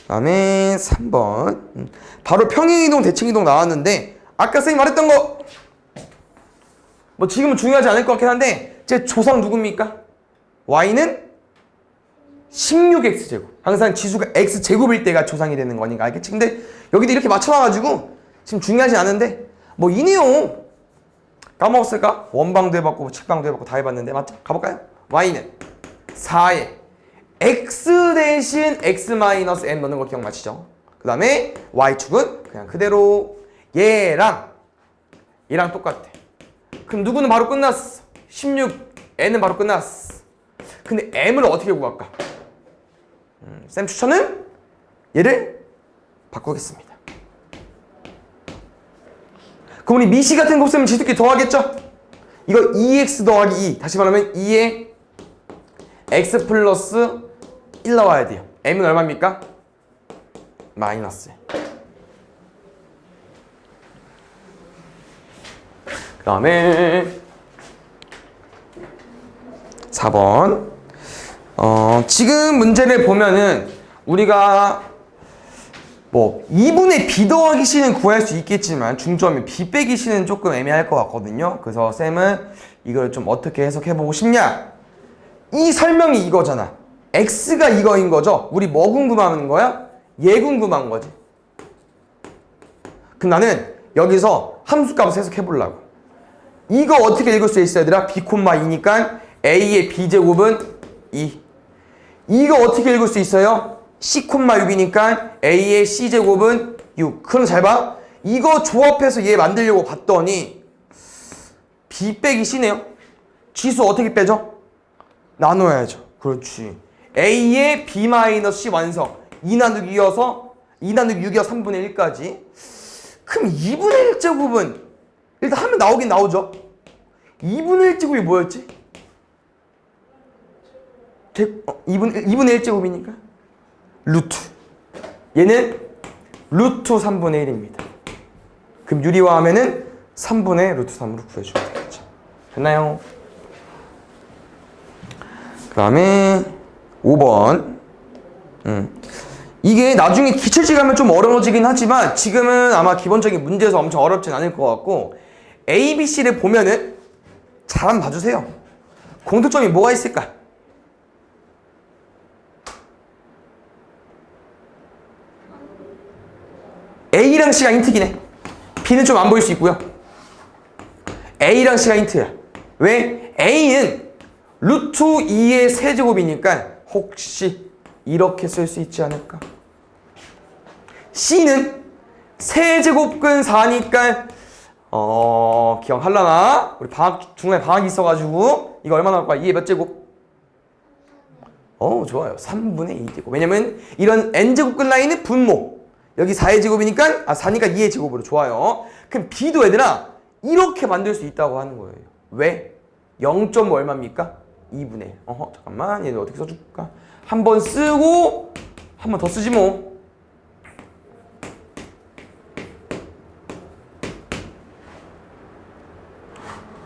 다음에 3번 바로 평행이동, 대칭이동 나왔는데 아까 선생님 말했던 거 뭐 지금은 중요하지 않을 것 같긴 한데 제 조상 누굽니까? Y는 16x제곱. 항상 지수가 x제곱일 때가 조상이 되는 거니까 알겠지? 근데 여기도 이렇게 맞춰놔가지고 지금 중요하지 않은데 뭐 이 내용 까먹었을까? 원방도 해봤고 측방도 해봤고 다 해봤는데 맞죠? 가볼까요? y는 4에 x 대신 x-n 넣는 거 기억나시죠? 그 다음에 y축은 그냥 그대로 얘랑 똑같아. 그럼 누구는 바로 끝났어? 16n은 바로 끝났어. 근데 m을 어떻게 구할까? 쌤 추천은 얘를 바꾸겠습니다. 그럼 우리 미시 같은 곱셈은 지수끼리 더하겠죠? 이거 2x 더하기 2 다시 말하면 2에 x 플러스 1 나와야 돼요. m은 얼마입니까? 마이너스. 그 다음에 4번 지금 문제를 보면은 우리가 뭐 2분의 b 더하기 c는 구할 수 있겠지만 중점이 b 빼기 c는 조금 애매할 것 같거든요. 그래서 쌤은 이걸 좀 어떻게 해석해보고 싶냐? 이 설명이 이거잖아. x가 이거인 거죠. 우리 뭐 궁금한 거야? 얘 궁금한 거지. 그럼 나는 여기서 함수값 해석해보려고. 이거 어떻게 읽을 수 있어 얘들아? b, 2니까 a의 b제곱은 2. 이거 어떻게 읽을 수 있어요? c, 6이니까 a의 c제곱은 6. 그럼 잘 봐. 이거 조합해서 얘 만들려고 봤더니 b 빼기 c네요. 지수 어떻게 빼죠? 나눠야죠. 그렇지. a의 b-c 완성. 2 나누기 2여서 2 나누기 6이어 3분의 1까지. 그럼 2분의 1제곱은 일단 하면 나오긴 나오죠. 2분의 1제곱이 뭐였지? 2분의 1제곱이니까 루트. 얘는 루트 3분의 1입니다. 그럼 유리화하면은 3분의 루트 3으로 구해주면 되겠죠. 됐나요? 그 다음에 5번. 이게 나중에 기출지 가면 좀 어려워지긴 하지만 지금은 아마 기본적인 문제에서 엄청 어렵진 않을 것 같고, A, B, C를 보면은 잘 한번 봐주세요. 공통점이 뭐가 있을까? A랑 C가 힌트긴 해. B는 좀 안 보일 수 있고요. A랑 C가 힌트야. 왜? A는 루트 2의 세제곱이니까 혹시 이렇게 쓸 수 있지 않을까? C는 세제곱근 4니까 기억할라나? 우리 중간에 방학이 있어가지고 이거 얼마 나올 거야? 2의 몇 제곱? 좋아요. 3분의 2제곱. 왜냐면 이런 n제곱근 라인은 분모. 여기 4의 제곱이니까 4니까 2의 제곱으로. 좋아요. 그럼 B도 얘들아 이렇게 만들 수 있다고 하는 거예요. 왜? 0. 얼마입니까? 2분의 1. 잠깐만. 얘는 어떻게 써줄까? 한 번 쓰고 한 번 더 쓰지 뭐.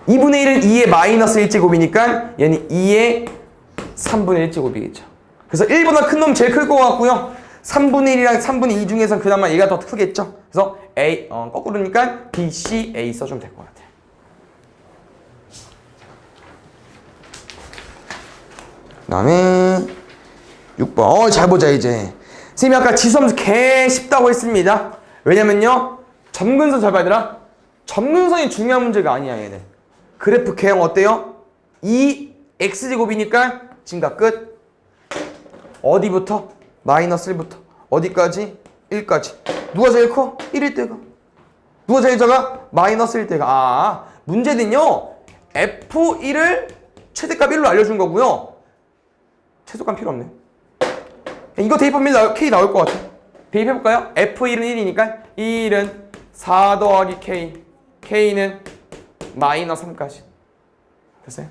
(2분의 1은 2의 마이너스 1제곱이니까 얘는 2의 3분의 1제곱이겠죠. 그래서 1보다 큰 놈 제일 클 것 같고요. 3분의 1이랑 3분의 2 중에선 그나마 얘가 더 크겠죠. 그래서 A, 거꾸로니까 B, C, A 써주면 될 것 같아요. 그 다음에 6번. 잘 보자 이제. 선생님이 아까 지수함수 개 쉽다고 했습니다. 왜냐면요, 점근선 잘 봐야 되나? 점근선이 중요한 문제가 아니야 얘는. 그래프 개형 어때요? 2x제곱이니까 증가 끝. 어디부터? 마이너스 1부터 어디까지? 1까지. 누가 제일 커? 1일 때가. 누가 제일 작아? 마이너스 1 때가. 문제는요, F1을 최대값 1로 알려준 거고요. 최소값 필요 없네. 이거 대입하면 K 나올 것 같아. 대입해볼까요? F1은 1이니까 1은 4 더하기 K, K는 마이너스 3까지. 됐어요?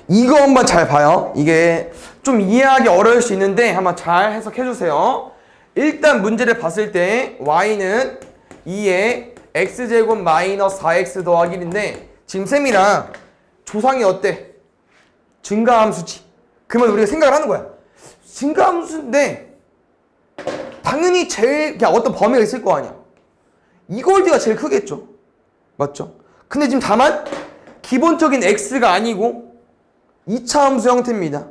이거 한번 잘 봐요. 이게 좀 이해하기 어려울 수 있는데 한번 잘 해석해주세요. 일단 문제를 봤을 때 y는 2의 x제곱 마이너스 4x 더하기 1인데 지금 쌤이랑 조상이 어때? 증가함수지. 그러면 우리가 생각을 하는 거야. 증가함수인데 당연히 제일 그냥 어떤 범위가 있을 거 아니야. 이걸드가 제일 크겠죠. 맞죠? 근데 지금 다만 기본적인 x가 아니고 2차 함수 형태입니다.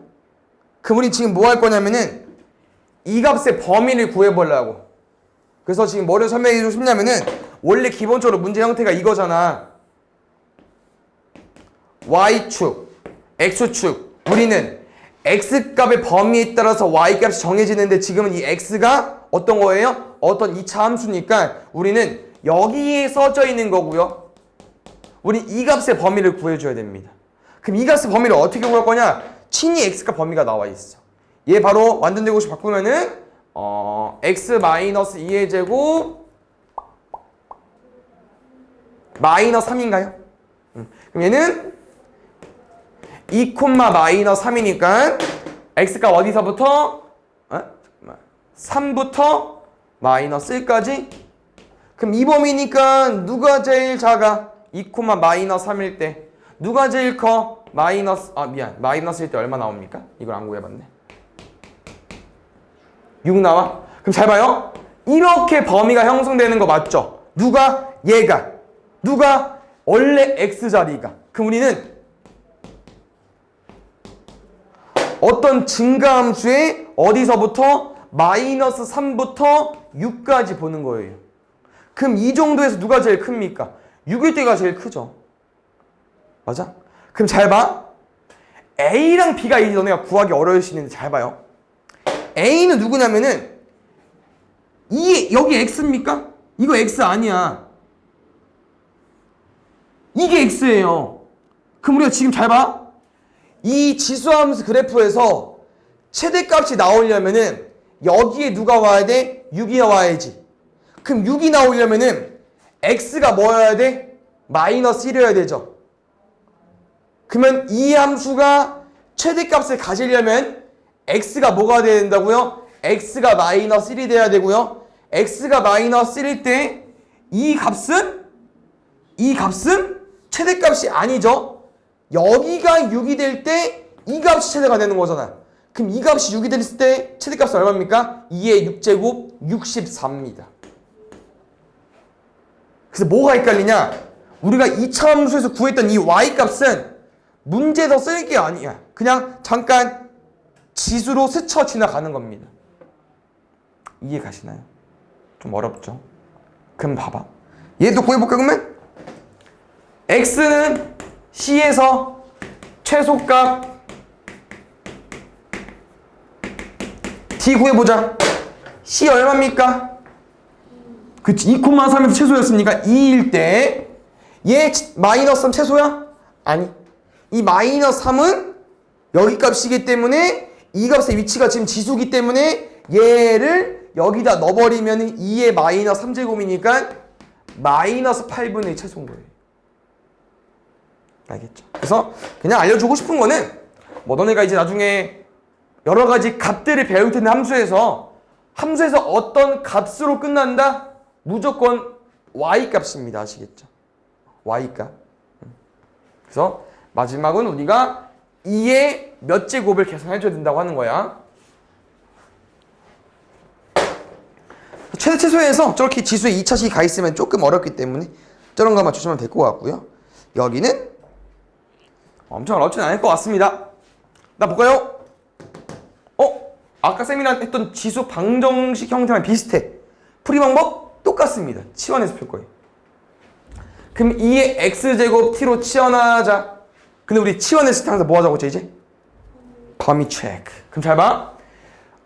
그럼 우리 지금 뭐 할 거냐면은 이 값의 범위를 구해보려고. 그래서 지금 뭐를 설명해주고 싶냐면은 원래 기본적으로 문제 형태가 이거잖아. y축, x축. 우리는 x값의 범위에 따라서 y값이 정해지는데 지금은 이 x가 어떤 거예요? 어떤 2차 함수니까 우리는 여기에 써져 있는 거고요. 우리 이 값의 범위를 구해줘야 됩니다. 그럼 이 값의 범위를 어떻게 구할 거냐? 친히 x값 범위가 나와 있어. 얘 바로 완전 제곱식 바꾸면은 x-2의 제곱 마이너스 3인가요? 그럼 얘는 2, 마이너스 3이니까 x값 어디서부터? 3부터 마이너스 1까지? 그럼 이 범위니까 누가 제일 작아? 2, 마이너스 3일 때 누가 제일 커? 마이너스일 때 얼마 나옵니까? 이걸 안 구해봤네. 6 나와? 그럼 잘 봐요. 이렇게 범위가 형성되는 거 맞죠? 누가? 얘가. 누가? 원래 x자리가. 그럼 우리는 어떤 증가함수에 어디서부터? 마이너스 3부터 6까지 보는 거예요. 그럼 이 정도에서 누가 제일 큽니까? 6일 때가 제일 크죠. 맞아? 그럼 잘 봐. A랑 B가 이제 너네가 구하기 어려울 수 있는데 잘 봐요. A는 누구냐면은 이게 여기 X입니까? 이거 X 아니야. 이게 X예요. 그럼 우리가 지금 잘 봐. 이 지수함수 그래프에서 최대값이 나오려면은 여기에 누가 와야 돼? 6이 와야지. 그럼 6이 나오려면은 X가 뭐여야 돼? 마이너스 1이어야 되죠. 그러면 이 함수가 최대값을 가지려면 X가 뭐가 돼야 된다고요? X가 마이너스 1이 돼야 되고요. X가 마이너스 1일 때 이 값은 최대값이 아니죠. 여기가 6이 될 때 이 값이 최대가 되는 거잖아. 그럼 이 값이 6이 됐을 때 최대값은 얼마입니까? 2의 6제곱 64입니다. 그래서 뭐가 헷갈리냐? 우리가 2차 함수에서 구했던 이 y값은 문제에서 쓸 게 아니야. 그냥 잠깐 지수로 스쳐 지나가는 겁니다. 이해 가시나요? 좀 어렵죠? 그럼 봐봐. 얘도 구해볼까 그러면? x는 c에서 최소값 d 구해보자. c 얼마입니까? 그치, 2,3에서 최소였으니까 2일 때 얘 마이너스 3 최소야? 아니, 이 마이너스 3은 여기 값이기 때문에 이 값의 위치가 지금 지수기 때문에 얘를 여기다 넣어버리면 2의 마이너스 3제곱이니까 마이너스 8분의 1 최소인 거예요. 알겠죠? 그래서 그냥 알려주고 싶은 거는 뭐 너네가 이제 나중에 여러 가지 값들을 배울 텐데 함수에서 어떤 값으로 끝난다? 무조건 y값입니다. 아시겠죠? y값. 그래서 마지막은 우리가 2의 몇 제곱을 계산해줘야 된다고 하는 거야. 최대 최소에서 저렇게 지수에 2차식이 가 있으면 조금 어렵기 때문에 저런 것만 조심하면 될 것 같고요. 여기는 엄청 어렵진 않을 것 같습니다. 나 볼까요? 아까 쌤이랑 했던 지수 방정식 형태랑 비슷해. 풀이 방법 똑같습니다. 치환해서 풀 거예요. 그럼 2의 x제곱 t로 치환하자. 근데 우리 치환했을 때 항상 뭐 하자고 했죠 이제? 범위 체크. 그럼 잘 봐.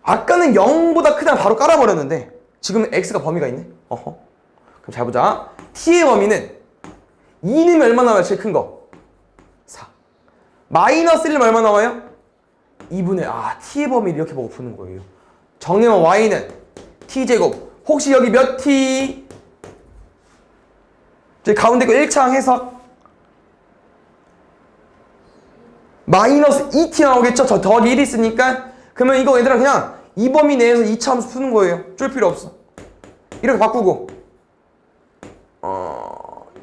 아까는 0보다 크다면 바로 깔아버렸는데 지금은 x가 범위가 있네. 그럼 잘 보자. t의 범위는 2는 얼마 나와요? 제일 큰 거. 4. 마이너스 1은 얼마 나와요? 2분의 t의 범위를 이렇게 보고 푸는 거예요. 정리만 y는 t제곱. 혹시 여기 몇 t? 저기 가운데 거 1차항 해석. 마이너스 2t 나오겠죠? 저 더하기 1 있으니까. 그러면 이거 얘들아 그냥 이 범위 내에서 2차 함수 푸는 거예요. 쫄 필요 없어. 이렇게 바꾸고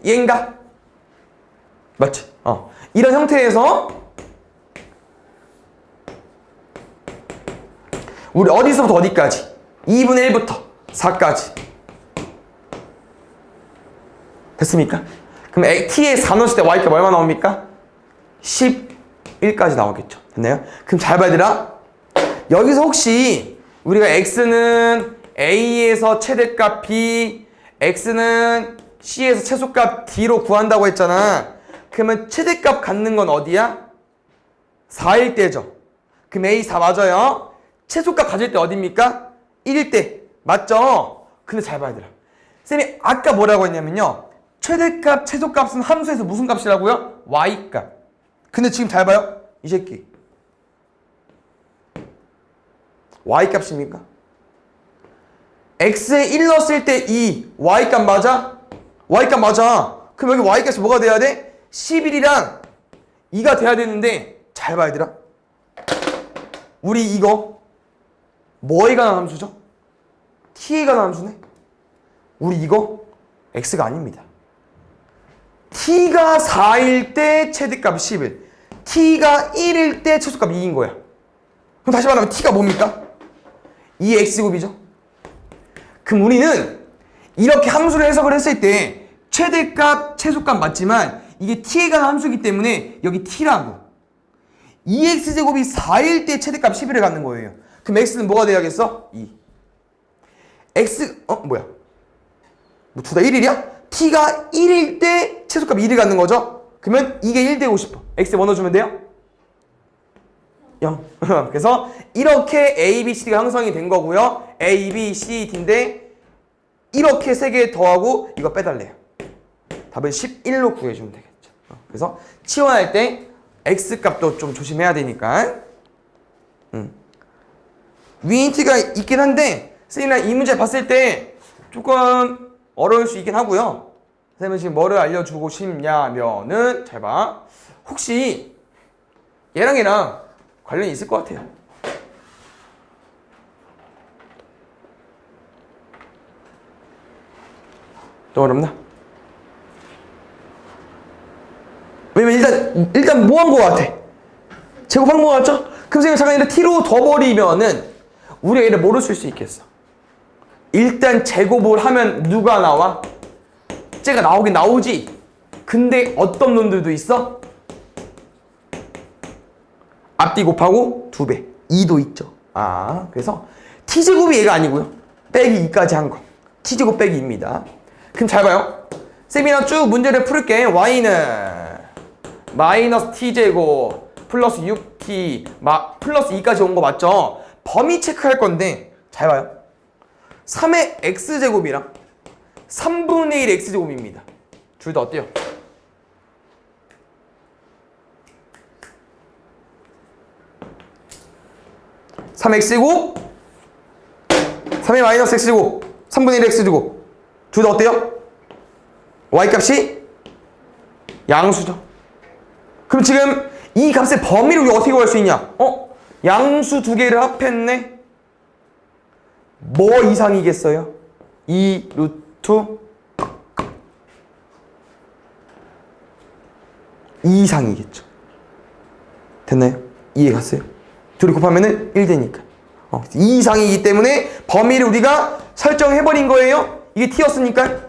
얘인가? 맞지? 이런 형태에서 우리 어디서부터 어디까지? 2분의 1부터 4까지 됐습니까? 그럼 t에 4 넣었을 때 y값 얼마 나옵니까? 11까지 나오겠죠. 됐나요? 그럼 잘 봐야 되라. 여기서 혹시 우리가 x는 a에서 최대값 b, x는 c에서 최소값 d로 구한다고 했잖아. 그러면 최대값 갖는 건 어디야? 4일 때죠. 그럼 a 4 맞아요. 최소값 가질 때 어디입니까? 1일 때. 맞죠? 근데 잘 봐야 되라. 쌤이 아까 뭐라고 했냐면요. 최대값, 최소값은 함수에서 무슨 값이라고요? y값. 근데 지금 잘 봐요. 이 새끼. y값입니까? x에 1 넣었을 때 2. y값 맞아? y값 맞아. 그럼 여기 y값이 뭐가 돼야 돼? 11이랑 2가 돼야 되는데 잘 봐야 되라. 우리 이거 뭐에 관한 함수죠? t에 관한 함수네? 우리 이거 x가 아닙니다. t가 4일 때 최대값 11, t가 1일 때 최소값 2인 거야. 그럼 다시 말하면 t가 뭡니까? 2의 x제곱이죠. 그럼 우리는 이렇게 함수를 해석을 했을 때 최대값, 최소값 맞지만 이게 t에 관한 함수이기 때문에 여기 t라고 2x제곱이 4일 때 최대값 11을 갖는 거예요. 그럼 x는 뭐가 돼야겠어? 2. x 뭐야? 뭐 둘 다 1일이야? t가 1일 때 최소값 1을 갖는 거죠? 그러면 이게 1 되고 싶어. x에 뭐 넣어주면 돼요? 0. 그래서 이렇게 a, b, c, d가 형성이 된 거고요. a, b, c, d인데 이렇게 세 개 더하고 이거 빼달래요. 답은 11로 구해주면 되겠죠. 그래서 치환할 때 x 값도 좀 조심해야 되니까. 위인트가 있긴 한데 선생님이랑 이 문제 봤을 때 조금 어려울 수 있긴 하고요. 선생님은 지금 뭐를 알려주고 싶냐면은 잘 봐. 혹시 얘랑 관련이 있을 것 같아요. 좀 어렵나? 왜냐면 일단 뭐 한 것 같아? 제곱한 것 같죠? 그럼 선생님 잠깐 이렇게 t로 더 버리면은 우리가 얘를 뭐로 쓸 수 있겠어? 일단 제곱을 하면 누가 나와? 쟤가 나오긴 나오지. 근데 어떤 놈들도 있어? 앞뒤 곱하고 2배 2도 있죠. 그래서 t제곱이 얘가 아니고요. 빼기 2까지 한 거. t제곱 빼기 2입니다. 그럼 잘 봐요. 쌤이랑 쭉 문제를 풀게. y는 마이너스 t제곱 플러스 6t 플러스 2까지 온 거 맞죠? 범위 체크할 건데 잘 봐요. 3의 x제곱이랑 3분의 1 x제곱입니다. 둘 다 어때요? (3x제곱) 3의 마이너스 x제곱 3분의 1 x제곱 둘 다 어때요? y값이 양수죠. 그럼 지금 이 값의 범위를 우리 어떻게 구할 수 있냐? 양수 두 개를 합했네. 뭐 이상이겠어요? 2 루트 2 이상이겠죠. 됐나요? 이해 갔어요? 둘이 곱하면은 1 되니까. 2 이상이기 때문에 범위를 우리가 설정해버린 거예요. 이게 t였으니까.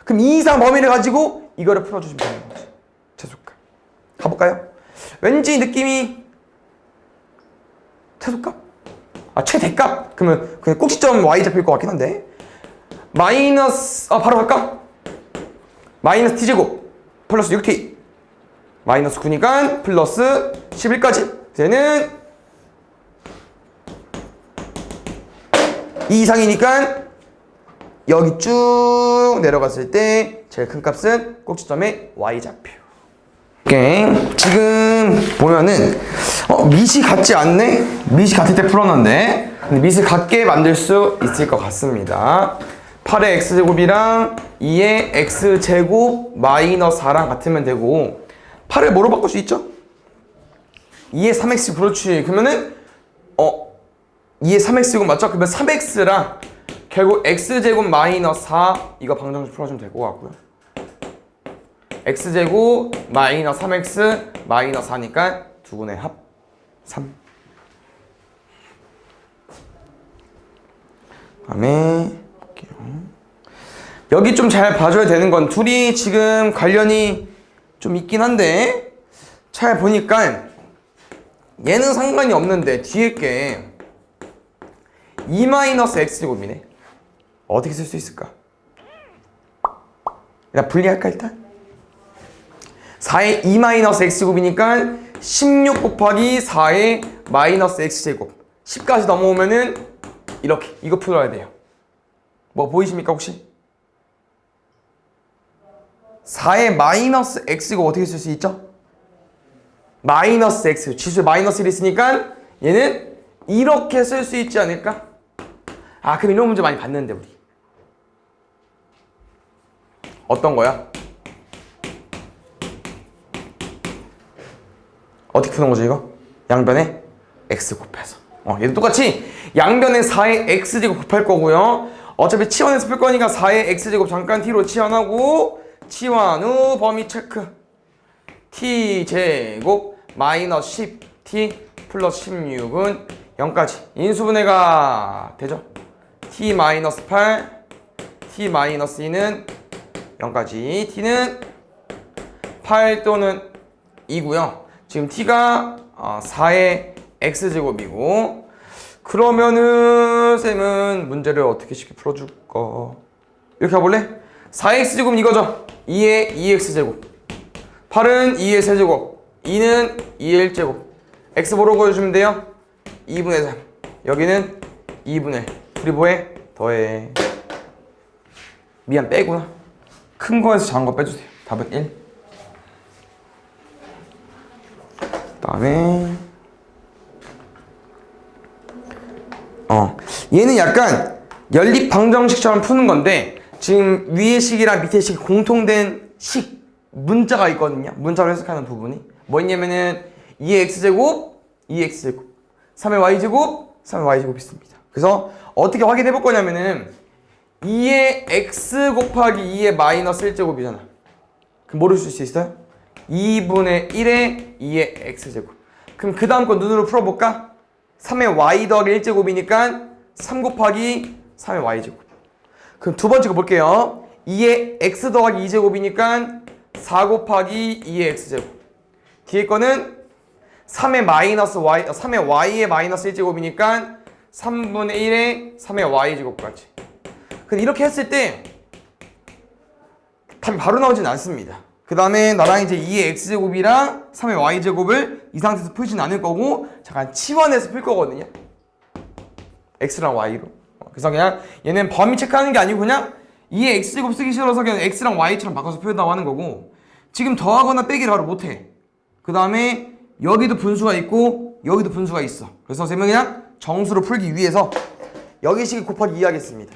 그럼 2 이상 범위를 가지고 이거를 풀어주시면 되는 거죠. 최소값. 가볼까요? 왠지 느낌이 최소값? 최대값? 그러면 그냥 꼭지점 y 잡힐 것 같긴 한데. 마이너스 바로 갈까? 마이너스 t제곱 플러스 6t 마이너스 9니까 플러스 11까지. 쟤는 2 이상이니까 여기 쭉 내려갔을 때 제일 큰 값은 꼭지점의 y좌표. 오케이. 지금 보면은 밑이 같지 않네? 밑이 같을 때 풀었는데 근데 밑을 같게 만들 수 있을 것 같습니다. 8의 x제곱이랑 2의 x제곱 마이너스 4랑 같으면 되고 8을 뭐로 바꿀 수 있죠? 2의 3x 그렇지. 그러면은 2의 3x제곱 맞죠? 그러면 3x랑 결국 x제곱 마이너스 4 이거 방정식 풀어주면 될 것 같고요. x제곱 마이너스 3x 마이너스 4니까 두 분의 합 3. 다음에 볼게요. 여기 좀 잘 봐줘야 되는 건 둘이 지금 관련이 좀 있긴 한데 잘 보니까 얘는 상관이 없는데 뒤에 게 2-x제곱이네. 어떻게 쓸 수 있을까? 그냥 분리할까 일단? 4의 2-x제곱이니까 16 곱하기 4의 마이너스 x제곱 10까지 넘어오면은 이렇게 이거 풀어야 돼요. 뭐 보이십니까 혹시? 4의 마이너스 x제곱 어떻게 쓸 수 있죠? 마이너스 x 지수에 마이너스 1이 있으니까 얘는 이렇게 쓸 수 있지 않을까? 그럼 이런 문제 많이 봤는데 우리 어떤 거야? 어떻게 푸는 거죠 이거? 양변에 x 곱해서 얘도 똑같이 양변에 4의 x제곱 곱할 거고요. 어차피 치환해서 풀 거니까 4의 x제곱 잠깐 t로 치환하고 치환 후 범위 체크 t제곱 마이너스 10t 플러스 16은 0까지 인수분해가 되죠. t 마이너스 8 t 마이너스 2는 0까지 t는 8 또는 2고요. 지금 t가 4의 x제곱이고 그러면은 쌤은 문제를 어떻게 쉽게 풀어줄까? 이렇게 해볼래? 4x제곱은 이거죠. 2의 2x제곱 8은 2의 세제곱 2는 2의 1제곱 x 뭐로 구해주면 돼요? 2분의 3 여기는 2분의 1 둘이 뭐해? 더해. 미안 빼구나. 큰 거에서 작은 거 빼주세요. 답은 1. 그 다음에 얘는 약간 연립 방정식처럼 푸는 건데 지금 위의 식이랑 밑의 식이 공통된 식 문자가 있거든요. 문자로 해석하는 부분이 뭐 있냐면은 2의 x제곱 2x제곱 3의 y제곱 3의 y제곱 있습니다. 그래서 어떻게 확인해 볼 거냐면은 2의 x 곱하기 2의 마이너스 1제곱이잖아. 그럼 뭐를 쓸 수 있어요? 2분의 1의 2의 x제곱. 그럼 그 다음 거 눈으로 풀어볼까? 3의 y 더하기 1제곱이니까 3 곱하기 3의 y제곱. 그럼 두 번째 거 볼게요. 2의 x 더하기 2제곱이니까 4 곱하기 2의 x제곱. 뒤에 거는 3의 마이너스 y, 3의 y의 마이너스 1제곱이니까 3분의 1의 3의 y제곱까지. 근데 이렇게 했을 때 답이 바로 나오진 않습니다. 그 다음에 나랑 이제 2의 x제곱이랑 3의 y제곱을 이 상태에서 풀진 않을 거고 잠깐 치환해서 풀 거거든요. x랑 y로. 그래서 그냥 얘는 범위 체크하는 게 아니고 그냥 2의 x제곱 쓰기 싫어서 그냥 x랑 y처럼 바꿔서 표현하고 하는 거고 지금 더하거나 빼기를 바로 못해. 그 다음에 여기도 분수가 있고 여기도 분수가 있어. 그래서 선생님은 그냥 정수로 풀기 위해서 여기 식이 곱하기 2 하겠습니다.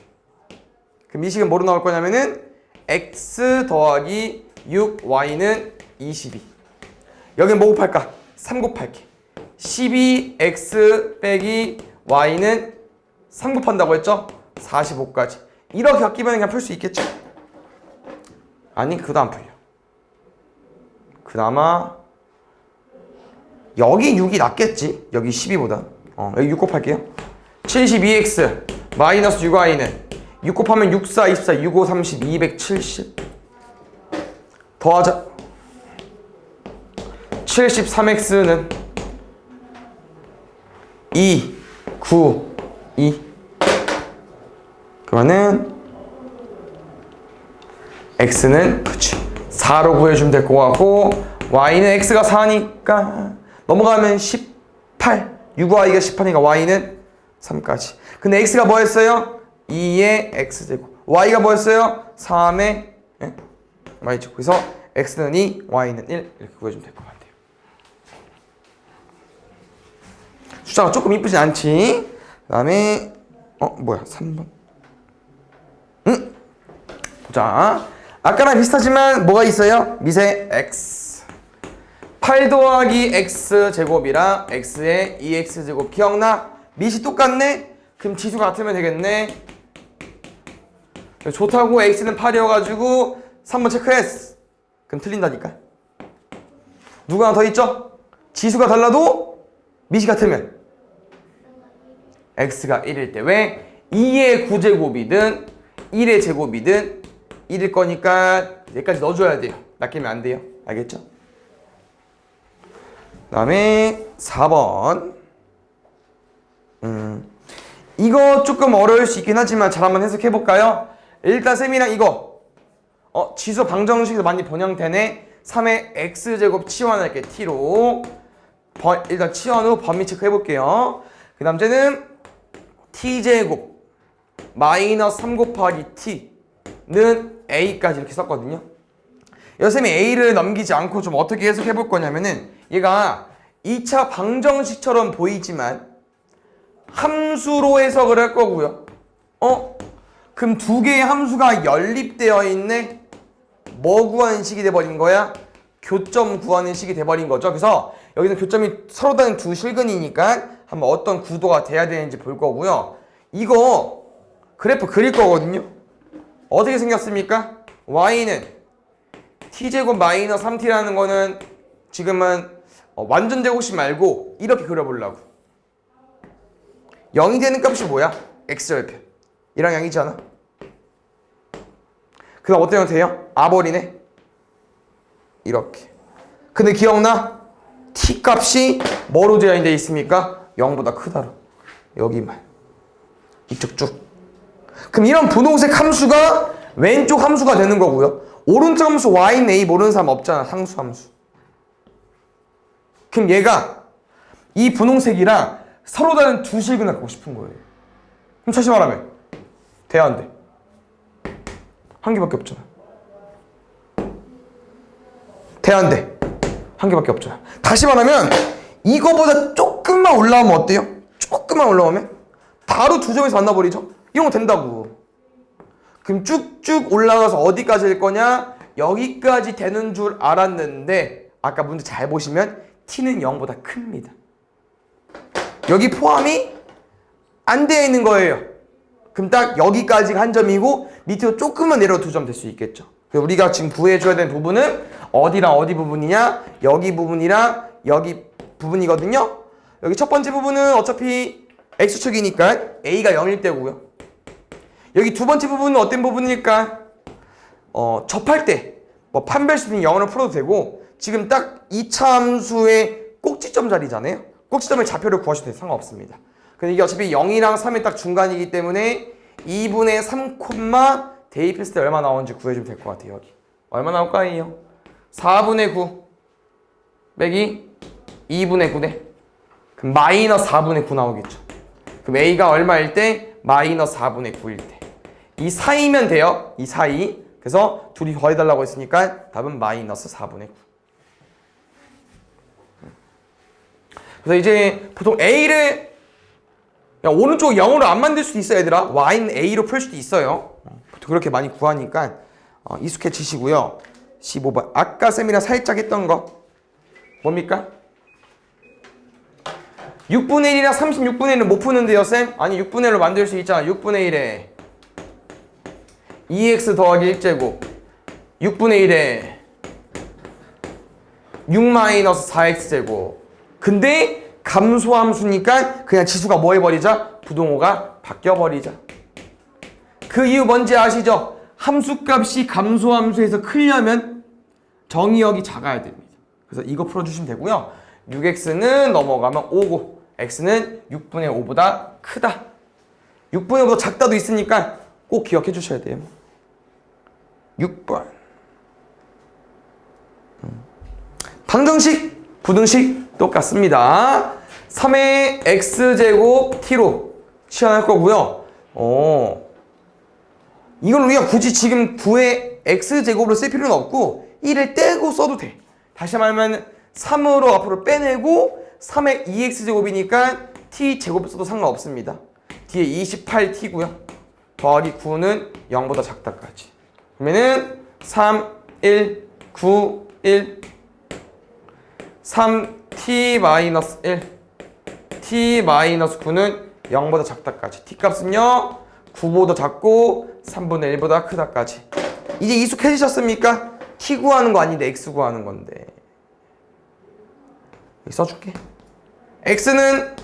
그럼 이 식은 뭐로 나올 거냐면은 x 더하기 6y는 22. 여기는 뭐 곱할까? 3 곱할게. 12x 빼기 y는 3 곱한다고 했죠? 45까지. 이렇게 바뀌면 그냥 풀 수 있겠죠? 아니 그도 안 풀려. 그나마 여기 6이 낫겠지? 여기 12보다. 여기 6 곱할게요. 72x 마이너스 6y는 6 곱하면 6, 4, 24, 6, 5, 30, 270 더하자 73x는 2, 9, 2 그러면은 x는 그치 4로 구해주면 될 것 같고 y는 x가 4니까 넘어가면 18 6y가 18이니까 y는 3까지. 근데 x가 뭐였어요? 2의 x제곱. y가 뭐였어요? 3의 y제곱. 그래서 x는 2, y는 1 이렇게 구해주면 될 것 같아요. 숫자가 조금 이쁘진 않지? 그 다음에 뭐야 3번 보자. 아까랑 비슷하지만 뭐가 있어요? 미세 x 8 더하기 x제곱이랑 x의 2x제곱 기억나? 밑이 똑같네? 그럼 지수가 같으면 되겠네. 좋다고 x는 8이어가지고 3번 체크했어. 그럼 틀린다니까. 누가 하나 더 있죠? 지수가 달라도 밑이 같으면 x가 1일 때 왜? 2의 9제곱이든 1의 제곱이든 1일 거니까 여기까지 넣어줘야 돼요. 낚이면 안 돼요. 알겠죠? 그 다음에 4번 이거 조금 어려울 수 있긴 하지만 잘 한번 해석해볼까요? 일단 쌤이랑 이거 지수 방정식에서 많이 번영되네. 3의 x제곱 치환할게 t로 일단 치환 후 범위 체크해볼게요. 그 다음 쟤는 t제곱 마이너스 3 곱하기 t는 a까지 이렇게 썼거든요. 여쌤이 a를 넘기지 않고 좀 어떻게 해석해볼 거냐면은 얘가 2차 방정식처럼 보이지만 함수로 해석을 할 거고요. 그럼 두 개의 함수가 연립되어 있네. 뭐 구하는 식이 돼버린 거야? 교점 구하는 식이 돼버린 거죠. 그래서 여기서 교점이 서로 다른 두 실근이니까 한번 어떤 구도가 돼야 되는지 볼 거고요. 이거 그래프 그릴 거거든요. 어떻게 생겼습니까? y는 t제곱 마이너스 3t라는 거는 지금은 완전 제곱식 말고 이렇게 그려보려고. 0이 되는 값이 뭐야? x절편. 이랑 양이지 않아? 그 다음 어떤 형태예요? 아버리네. 이렇게. 근데 기억나? t 값이 뭐로 제한되어 있습니까? 0보다 크다로. 여기만. 이쪽 쭉. 그럼 이런 분홍색 함수가 왼쪽 함수가 되는 거고요. 오른쪽 함수 y는 a 모르는 사람 없잖아. 상수 함수. 그럼 얘가 이 분홍색이랑 서로 다른 두 식을 갖고 싶은 거예요. 그럼 다시 말하면 돼, 안 돼? 한 개밖에 없잖아. 돼, 안 돼? 한 개밖에 없잖아. 다시 말하면 이거보다 조금만 올라오면 어때요? 조금만 올라오면 바로 두 점에서 만나버리죠? 이런 거 된다고. 그럼 쭉쭉 올라가서 어디까지일 거냐? 여기까지 되는 줄 알았는데 아까 문제 잘 보시면 t는 0보다 큽니다. 여기 포함이 안 되어 있는 거예요. 그럼 딱 여기까지가 한 점이고 밑으로 조금만 내려 두 점 될 수 있겠죠. 우리가 지금 구해줘야 되는 부분은 어디랑 어디 부분이냐? 여기 부분이랑 여기 부분이거든요. 여기 첫 번째 부분은 어차피 x축이니까 a가 0일 때고요. 여기 두 번째 부분은 어떤 부분일까? 접할 때 뭐 판별식은 0으로 풀어도 되고 지금 딱 2차 함수의 꼭지점 자리잖아요. 꼭지점의 좌표를 구하셔도 돼요. 상관없습니다. 근데 이게 어차피 0이랑 3이 딱 중간이기 때문에 2분의 3, 대입했을 때 얼마 나오는지 구해주면 될 것 같아요. 여기 얼마 나올까요? 4분의 9 빼기 2분의 9네. 그럼 마이너스 4분의 9 나오겠죠. 그럼 a가 얼마일 때? 마이너스 4분의 9일 때. 이 사이면 돼요. 이 사이. 그래서 둘이 더해달라고 했으니까 답은 마이너스 4분의 9. 그래서 이제 보통 a를 오른쪽 0으로 안 만들 수도 있어요, 얘들아. y는 a로 풀 수도 있어요. 보통 그렇게 많이 구하니까 익숙해지시고요. 15번. 아까 쌤이랑 살짝 했던 거 뭡니까? 6분의 1이랑 36분의 1은 못 푸는데요, 쌤? 아니, 6분의 1로 만들 수 있잖아. 6분의 1에 2x 더하기 1제곱 6분의 1에 6 마이너스 4x제곱. 근데 감소함수니까 그냥 지수가 뭐 해버리자? 부동호가 바뀌어버리자. 그 이유 뭔지 아시죠? 함수값이 감소함수에서 크려면 정의역이 작아야 됩니다. 그래서 이거 풀어주시면 되고요. 6x는 넘어가면 5고 x는 6분의 5보다 크다. 6분의 5보다 작다도 있으니까 꼭 기억해 주셔야 돼요. 6번. 방정식, 부등식 똑같습니다. 3의 x제곱 t로 치환할 거고요. 이걸 우리가 굳이 지금 9의 x제곱으로 쓸 필요는 없고 1을 떼고 써도 돼. 다시 말하면 3으로 앞으로 빼내고 3의 2x제곱이니까 t제곱 써도 상관없습니다. 뒤에 28t고요. 더하기 9는 0보다 작다까지. 그러면은 3, 1, 9, 1 3t-1 t-9는 0보다 작다까지. t값은요 9보다 작고 3분의 1보다 크다까지. 이제 익숙해지셨습니까? t 구하는 거 아닌데 x 구하는 건데. 여기 써줄게. x는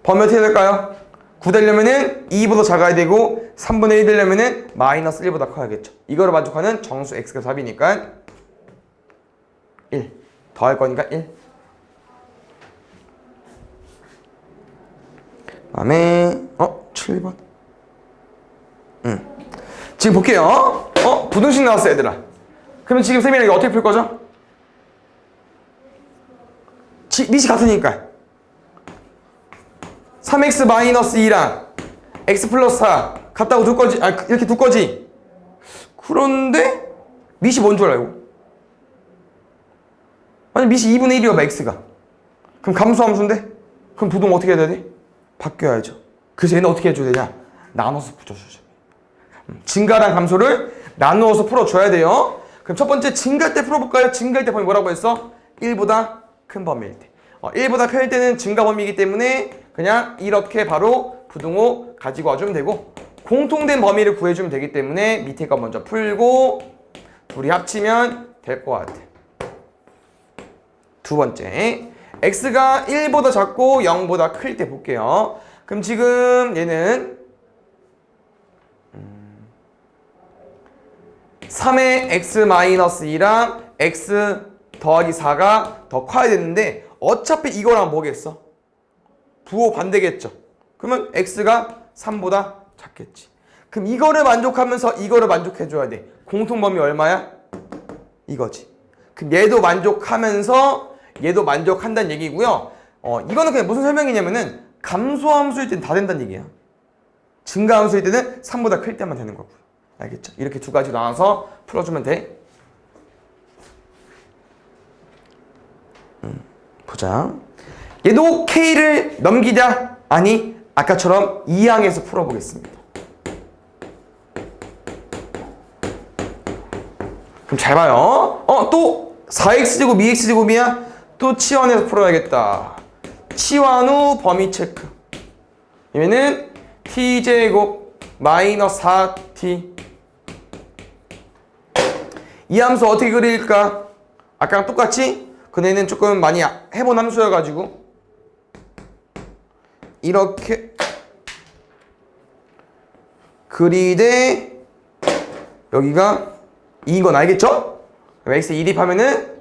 범위 어떻게 될까요? 9 되려면은 2보다 작아야 되고 3분의 1 되려면은 마이너스 1보다 커야겠죠. 이거를 만족하는 정수 x가 답이니까 1 더할 거니까 1. 다음에 7번. 지금 볼게요. 부등식 나왔어, 얘들아. 그러면 지금 쌤이랑 이거 어떻게 풀 거죠? 밑이 같으니까 3x-2랑 x 플러스 4 같다고 둘 거지. 이렇게 둘 거지. 그런데 밑이 뭔 줄 알고? 아니, 밑이 2분의 1이어봐, x가. 그럼 감소함수인데? 그럼 부동 어떻게 해야 되지? 바뀌어야죠. 그래서 얘는 어떻게 해줘야 되냐? 나눠서 풀어주죠. 증가랑 감소를 나누어서 풀어줘야 돼요. 그럼 첫 번째 증가할 때 풀어볼까요? 증가할 때 범위 뭐라고 했어? 1보다 큰 범위일 때. 1보다 클 때는 증가 범위이기 때문에 그냥 이렇게 바로 부등호 가지고 와주면 되고, 공통된 범위를 구해주면 되기 때문에 밑에 거 먼저 풀고 둘이 합치면 될 것 같아. 두 번째, x가 1보다 작고 0보다 클 때 볼게요. 그럼 지금 얘는 3의 x-2랑 x 더하기 4가 더 커야 되는데 어차피 이거랑 뭐겠어? 부호 반대겠죠. 그러면 x가 3보다 작겠지. 그럼 이거를 만족하면서 이거를 만족해줘야 돼. 공통범위 얼마야? 이거지. 그럼 얘도 만족하면서 얘도 만족한다는 얘기고요. 이거는 그냥 무슨 설명이냐면은 감소함수일 때는 다 된다는 얘기야. 증가함수일 때는 3보다 클 때만 되는 거고요. 알겠죠? 이렇게 두 가지 나눠서 풀어주면 돼. 보자. 얘도 K를 넘기자? 아니, 아까처럼 2항에서 풀어보겠습니다. 그럼 잘 봐요. 또 4x제곱 2x제곱이야? 또 치환해서 풀어야겠다. 치환 후 범위 체크. 그러면은 t제곱 마이너스 4t. 이 함수 어떻게 그릴까? 아까랑 똑같이? 근데는 조금 많이 해본 함수여가지고 이렇게 그리되 여기가 2인 건 알겠죠? x 2 대입하면은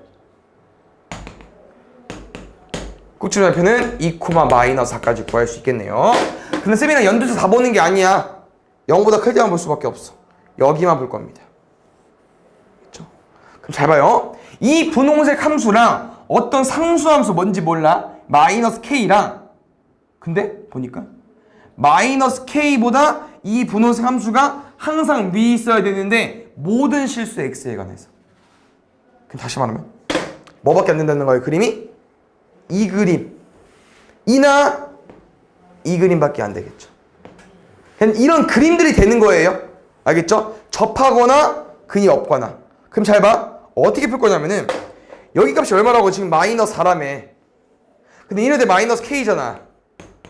꼭지점표는 2, 마이너스 4까지 구할 수 있겠네요. 근데 쌤이랑 연두에서 다 보는 게 아니야. 0보다 클 때만 볼 수밖에 없어. 여기만 볼 겁니다. 그렇죠? 그럼 잘 봐요. 이 분홍색 함수랑 어떤 상수함수 뭔지 몰라. 마이너스 k랑 근데 보니까 마이너스 k보다 이 분홍색 함수가 항상 위에 있어야 되는데 모든 실수 x에 관해서. 그럼 다시 말하면 뭐밖에 안 된다는 거예요. 그림이 이 그림 이나 이 그림밖에 안 되겠죠. 이런 그림들이 되는 거예요. 알겠죠? 접하거나 근이 없거나. 그럼 잘 봐. 어떻게 풀 거냐면은 여기 값이 얼마라고 지금 마이너스 4라며. 근데 얘네들 마이너스 k잖아.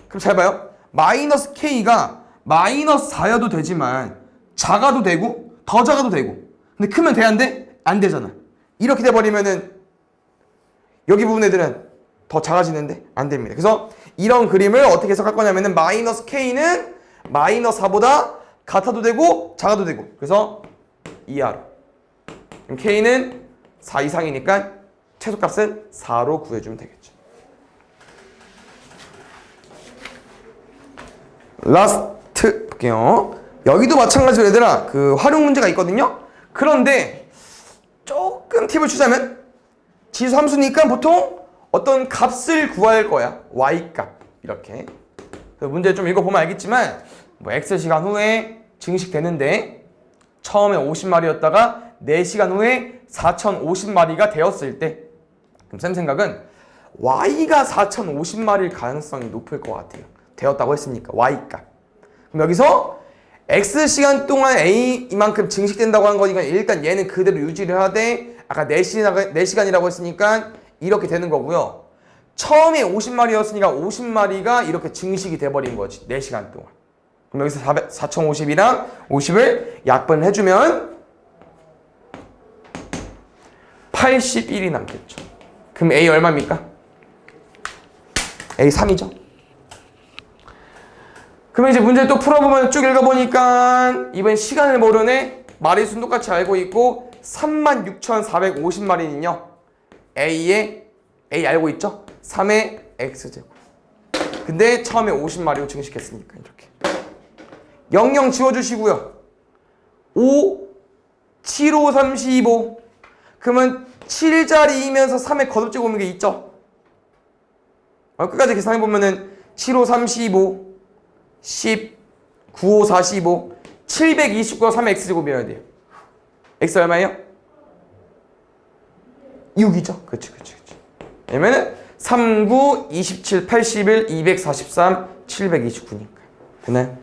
그럼 잘 봐요. 마이너스 k가 마이너스 4여도 되지만 작아도 되고 더 작아도 되고. 근데 크면 돼 안 돼? 안 되잖아. 이렇게 돼버리면은 여기 부분 애들은 더 작아지는데 안 됩니다. 그래서 이런 그림을 어떻게 해석할 거냐면은 마이너스 k는 마이너스 4보다 같아도 되고 작아도 되고. 그래서 이하로. 그럼 k는 4 이상이니까 최소값은 4로 구해주면 되겠죠. 라스트 볼게요. 여기도 마찬가지로 얘들아 그 활용 문제가 있거든요. 그런데 조금 팁을 주자면 지수 함수니까 보통 어떤 값을 구할 거야. y값 이렇게. 문제 좀 읽어보면 알겠지만 뭐 x시간 후에 증식되는데 처음에 50마리였다가 4시간 후에 4050마리가 되었을 때 그럼 쌤 생각은 y가 4050마리일 가능성이 높을 것 같아요. 되었다고 했으니까 y값. 그럼 여기서 x시간 동안 a 이만큼 증식된다고 한 거니까 일단 얘는 그대로 유지를 하되 아까 4시간이라고 했으니까 이렇게 되는 거고요. 처음에 50마리였으니까 50마리가 이렇게 증식이 돼버린 거지. 4시간 동안. 그럼 여기서 4050이랑 50을 약분을 해주면 81이 남겠죠. 그럼 A 얼마입니까? A 3이죠. 그러면 이제 문제를 또 풀어보면 쭉 읽어보니까 이번 시간을 모르네. 마리수는 똑같이 알고 있고 36,450마리는요. A 알고 있죠? 3의 X제곱. 근데 처음에 50마리로 증식했으니까 이렇게 00 지워주시고요. 5, 7, 5, 3, 15. 그러면 7자리이면서 3의 거듭제곱 오는 게 있죠? 끝까지 계산해보면은 7, 5, 3, 15, 10, 9, 5, 4, 15, 729가 3의 X제곱이어야 돼요. X 얼마예요? 6이죠? 그치. 왜냐면은 3, 9, 27, 81, 243, 729니까. 되나요?